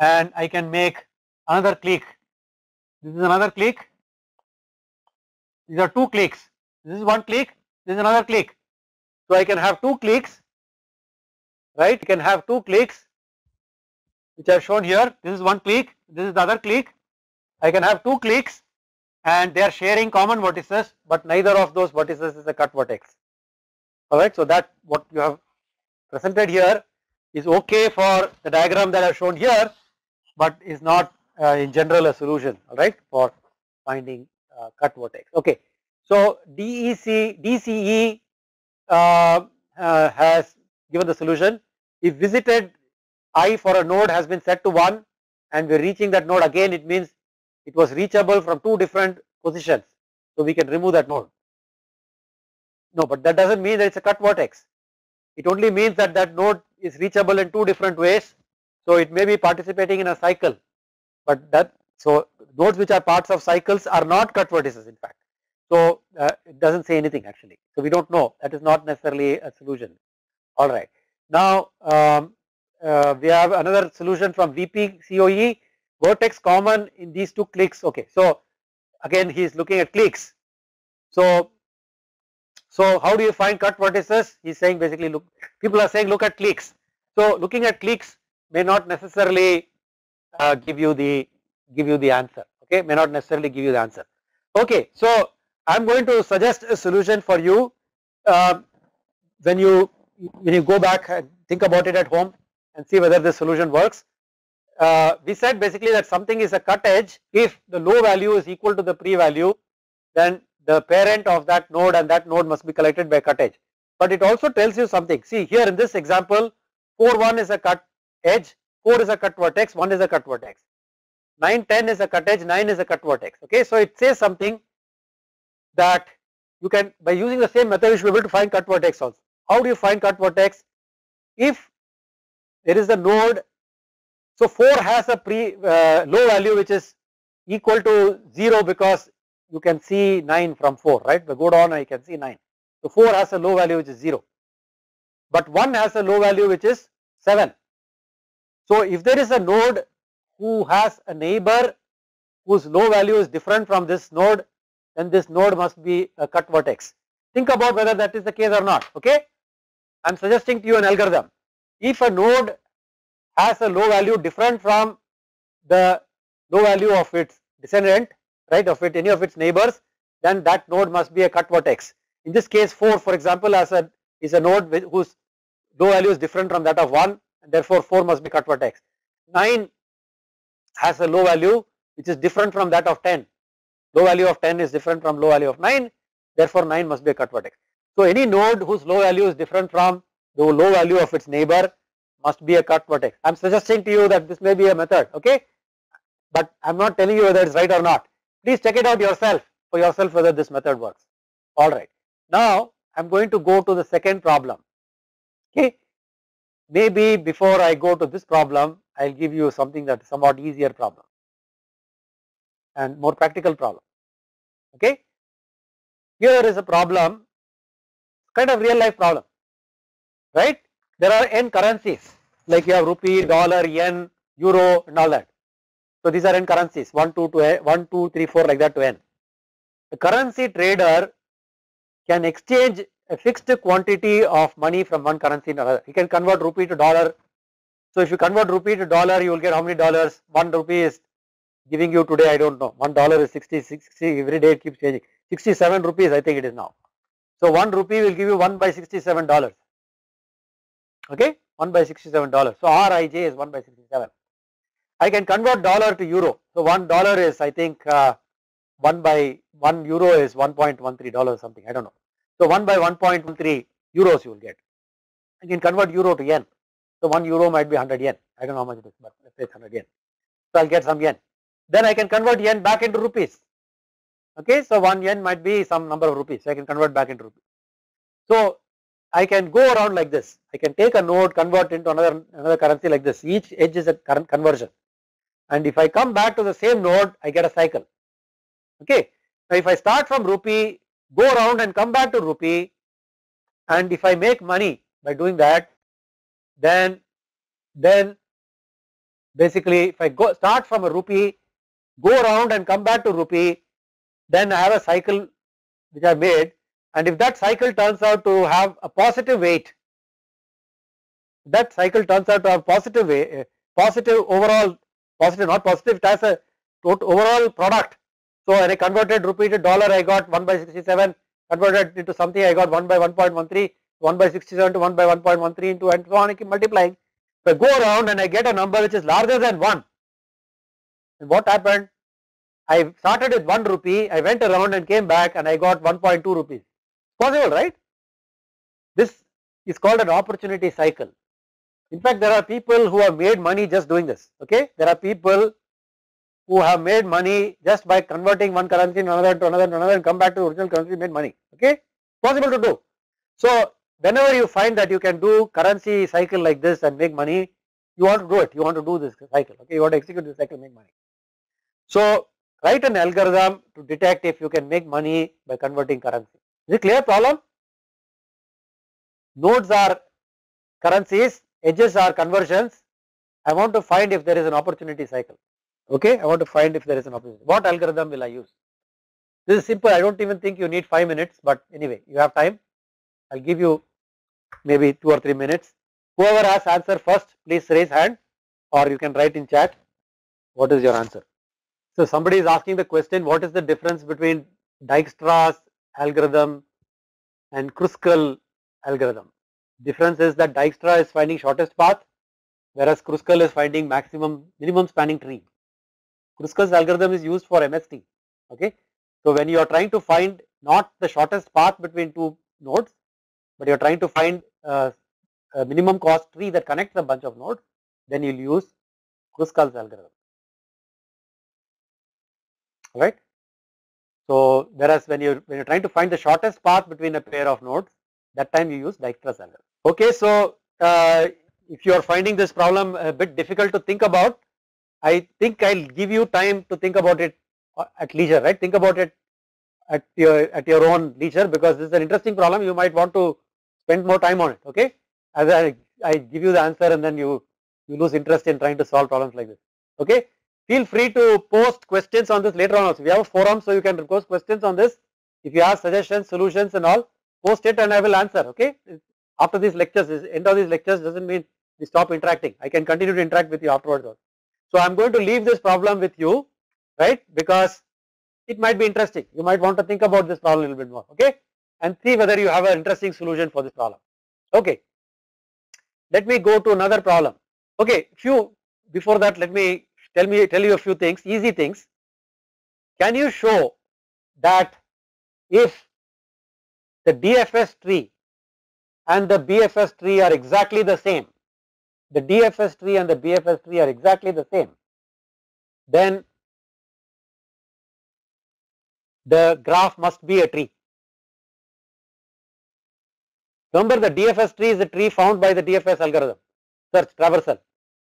and I can make another clique. This is another clique. These are two cliques. This is one clique. This is another clique. So I can have two cliques, right? You can have two cliques which are shown here. This is one clique. This is the other clique. I can have two cliques and they are sharing common vertices, but neither of those vertices is a cut vertex. Alright, so that what you have presented here is okay for the diagram that I have shown here, but is not in general a solution, alright, for finding cut vertex. Okay, so DCE has given the solution. If visited I for a node has been set to 1 and we are reaching that node again, it means it was reachable from two different positions, so we can remove that node. No, but that doesn't mean that it's a cut vertex. It only means that that node is reachable in two different ways, so it may be participating in a cycle, but so nodes which are parts of cycles are not cut vertices in fact. So it doesn't say anything actually, so we don't know. That is not necessarily a solution. All right, now we have another solution from VP COE, vertex common in these two cliques. Okay, so again he is looking at cliques. So how do you find cut vertices? He is saying basically, look, people are saying look at cliques. So looking at cliques may not necessarily give you the answer. Okay, may not necessarily give you the answer. Okay, so I am going to suggest a solution for you. When you go back and think about it at home and see whether this solution works. We said basically that something is a cut edge if the low value is equal to the pre-value, then the parent of that node and that node must be collected by cut edge. But it also tells you something. See here in this example, 4, 1 is a cut edge, 4 is a cut vertex, 1 is a cut vertex, 9, 10 is a cut edge, 9 is a cut vertex. Okay, so it says something that you can, by using the same method, you should be able to find cut vertex also. How do you find cut vertex? If there is a node, so 4 has a low value which is equal to 0 because you can see 9 from 4, right? But go down and you can see 9. So 4 has a low value which is 0, but 1 has a low value which is 7. So if there is a node who has a neighbor whose low value is different from this node, then this node must be a cut vertex. Think about whether that is the case or not. Okay, I am suggesting to you an algorithm. If a node has a low value different from the low value of its descendant, right, of any of its neighbors, then that node must be a cut vertex. In this case, 4 for example is a node whose low value is different from that of 1, and therefore 4 must be cut vertex. 9 has a low value which is different from that of 10. Low value of 10 is different from low value of 9, therefore 9 must be a cut vertex. So any node whose low value is different from the low value of its neighbor must be a cut vertex. I am suggesting to you that this may be a method, okay, but I am not telling you whether it is right or not. Please check it out for yourself whether this method works. Alright, now I am going to go to the second problem. Okay, maybe before I go to this problem, I will give you something that is somewhat easier problem and more practical problem. Okay, here is a problem, kind of real life problem, right? There are n currencies, like you have rupee, dollar, yen, euro, and all that. So these are n currencies, 1, 2, 1, 2, 3, 4, like that to n. The currency trader can exchange a fixed quantity of money from one currency to another. He can convert rupee to dollar. So if you convert rupee to dollar, you will get how many dollars? 1 rupee is giving you today, I don't know, $1 is 66, every day it keeps changing. 67 rupees I think it is now. So 1 rupee will give you 1 by $67. Okay, 1 by $67. So RIJ is 1 by 67. I can convert dollar to euro. So $1 is, I think 1 by 1 euro is $1.13 something, I don't know. So 1 by 1.13 euros you will get. I can convert euro to yen. So 1 euro might be 100 yen. I don't know how much it is, but let's say it's 100 yen. So I'll get some yen. Then I can convert yen back into rupees. Okay, so 1 yen might be some number of rupees. So I can convert back into rupees. So I can go around like this. I can take a node, convert into another currency like this. Each edge is a current conversion. And if I come back to the same node, I get a cycle. Okay. Now if I start from rupee, go around and come back to rupee, and if I make money by doing that, then basically if I start from a rupee, go around and come back to rupee, then I have a cycle which I made, and if that cycle turns out to have a positive weight, that cycle turns out to have positive weight, positive overall, positive not positive, it has a total overall product. So when I converted rupee to dollar, I got 1 by 67, converted into something, I got 1 by 1.13, 1 by 67 to 1 by 1.13 into, and so on, I keep multiplying. So I go around and I get a number which is larger than 1. And what happened? I started with 1 rupee, I went around and came back and I got 1.2 rupees. Possible, right? This is called an opportunity cycle. In fact, there are people who have made money just doing this. Okay, there are people who have made money just by converting one currency to another to another to another and come back to the original currency, made money. Okay, possible to do. So whenever you find that you can do currency cycle like this and make money, you want to do it. You want to do this cycle. Okay, you want to execute this cycle, make money. So write an algorithm to detect if you can make money by converting currency. Is it clear problem? Nodes are currencies, edges are conversions. I want to find if there is an opportunity cycle. Okay, I want to find if there is an opportunity. What algorithm will I use? This is simple. I don't even think you need 5 minutes, but anyway, you have time. I'll give you maybe 2 or 3 minutes. Whoever has answer first, please raise hand, or you can write in chat. What is your answer? So somebody is asking the question, what is the difference between Dijkstra's algorithm and Kruskal algorithm? Difference is that Dijkstra is finding shortest path, whereas Kruskal is finding minimum spanning tree. Kruskal's algorithm is used for MST. Okay, so when you are trying to find not the shortest path between two nodes, but you are trying to find a minimum cost tree that connects a bunch of nodes, then you will use Kruskal's algorithm. Right. So whereas when you're trying to find the shortest path between a pair of nodes, that time you use Dijkstra's algorithm. Okay, so if you are finding this problem a bit difficult to think about, I think I'll give you time to think about it at leisure, right? Think about it at your own leisure, because this is an interesting problem. You might want to spend more time on it. Okay, as I give you the answer and then you lose interest in trying to solve problems like this. Okay, feel free to post questions on this later on also. We have a forum, so you can post questions on this. If you have suggestions, solutions and all, post it and I will answer. Okay, after these lectures, end of these lectures doesn't mean we stop interacting. I can continue to interact with you afterwards also. So I am going to leave this problem with you, right, because it might be interesting. You might want to think about this problem a little bit more, okay, and see whether you have an interesting solution for this problem. Okay, let me go to another problem. Okay, before that, let me tell you a few things, easy things. Can you show that if the DFS tree and the BFS tree are exactly the same, the DFS tree and the BFS tree are exactly the same, then the graph must be a tree. Remember, the DFS tree is the tree found by the DFS algorithm, search traversal.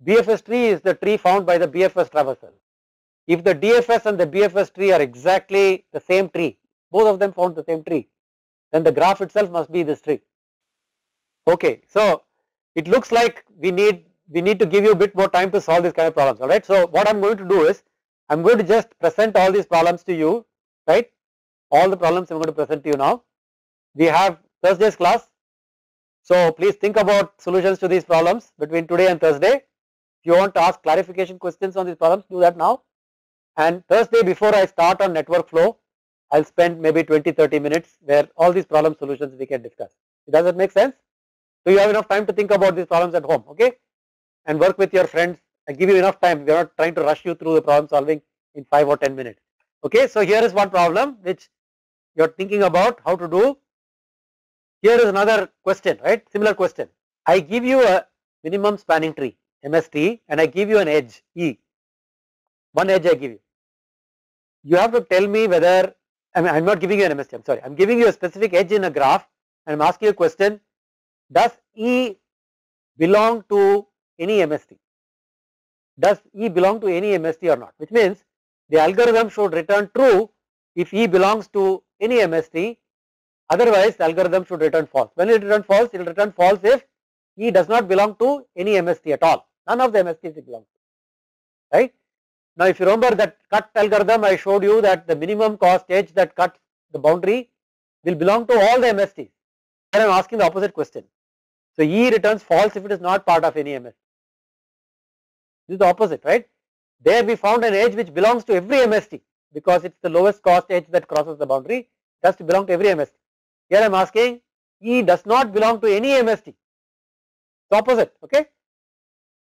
BFS tree is the tree found by the BFS traversal. if the DFS and the BFS tree are exactly the same tree, both of them found the same tree, then the graph itself must be this tree. Okay, so it looks like we need to give you a bit more time to solve this kind of problems. All right. So what I'm going to do is I'm going to just present all these problems to you. Right. All the problems I'm going to present to you now. We have Thursday's class. So please think about solutions to these problems between today and Thursday. If you want to ask clarification questions on these problems, do that now. And Thursday, before I start on network flow, I'll spend maybe 20-30 minutes where all these problem solutions we can discuss. Does that make sense? So you have enough time to think about these problems at home, okay? And work with your friends. I give you enough time. We are not trying to rush you through the problem solving in 5 or 10 minutes. Okay, so here is one problem which you are thinking about how to do. Here is another question, right? Similar question. I give you a minimum spanning tree, MST, and I give you an edge, E. One edge I give you. You have to tell me whether, I mean, I'm not giving you an MST, I'm sorry. I'm giving you a specific edge in a graph and I'm asking you a question. Does E belong to any MST? Does E belong to any MST or not? Which means the algorithm should return true if E belongs to any MST. Otherwise, the algorithm should return false. When it returns false, it will return false if E does not belong to any MST at all. None of the MSTs it belongs to. Right? Now, if you remember that cut algorithm, I showed you that the minimum cost edge that cuts the boundary will belong to all the MSTs. Here I am asking the opposite question. So E returns false if it is not part of any MST. This is the opposite, right? There we found an edge which belongs to every MST because it's the lowest cost edge that crosses the boundary. It has to belong to every MST. Here I am asking E does not belong to any MST. It's opposite, okay?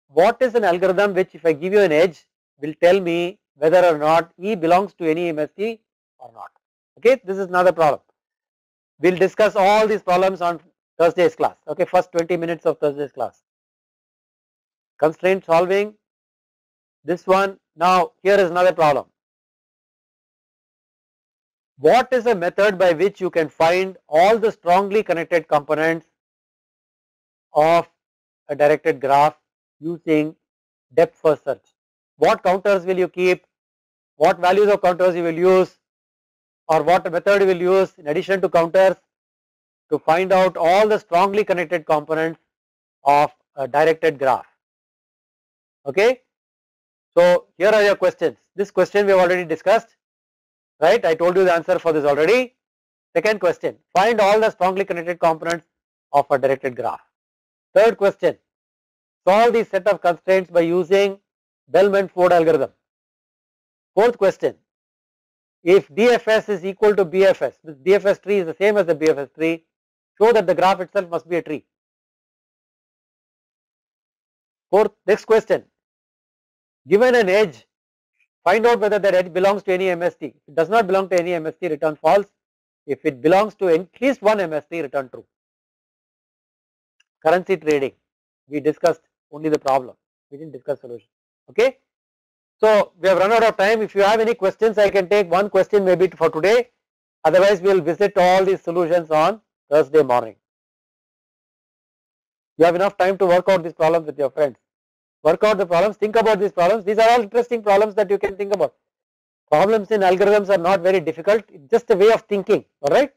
What is an algorithm which, if I give you an edge, will tell me whether or not E belongs to any MST or not? Okay, this is another problem. We will discuss all these problems on Thursday's class. Okay, first 20 minutes of Thursday's class. Constraint solving. This one. Now here is another problem. What is a method by which you can find all the strongly connected components of a directed graph using depth first search? What counters will you keep? What values of counters you will use? Or what method you will use in addition to counters to find out all the strongly connected components of a directed graph? Okay. So here are your questions. This question we have already discussed, right? I told you the answer for this already. Second question, find all the strongly connected components of a directed graph. Third question, solve the set of constraints by using Bellman-Ford algorithm. Fourth question, if DFS is equal to BFS, this DFS tree is the same as the BFS tree, show that the graph itself must be a tree. Fourth, next question, given an edge, find out whether that edge belongs to any MST. If it does not belong to any MST, return false. If it belongs to at least one MST, return true. Currency trading, we discussed only the problem, we didn't discuss solution. Okay. So we have run out of time. If you have any questions, I can take one question maybe for today. Otherwise, we will visit all these solutions on Thursday morning. You have enough time to work out these problems with your friends. Work out the problems, think about these problems. These are all interesting problems that you can think about. Problems in algorithms are not very difficult. It's just a way of thinking. Alright.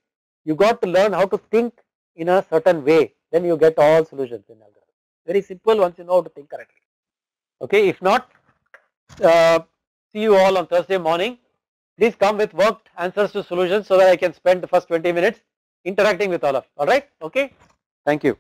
You got to learn how to think in a certain way. Then you get all solutions in algorithms. Very simple once you know how to think correctly. Okay. If not, see you all on Thursday morning. Please come with worked answers to solutions so that I can spend the first 20 minutes interacting with all of you. Alright. Okay. Thank you.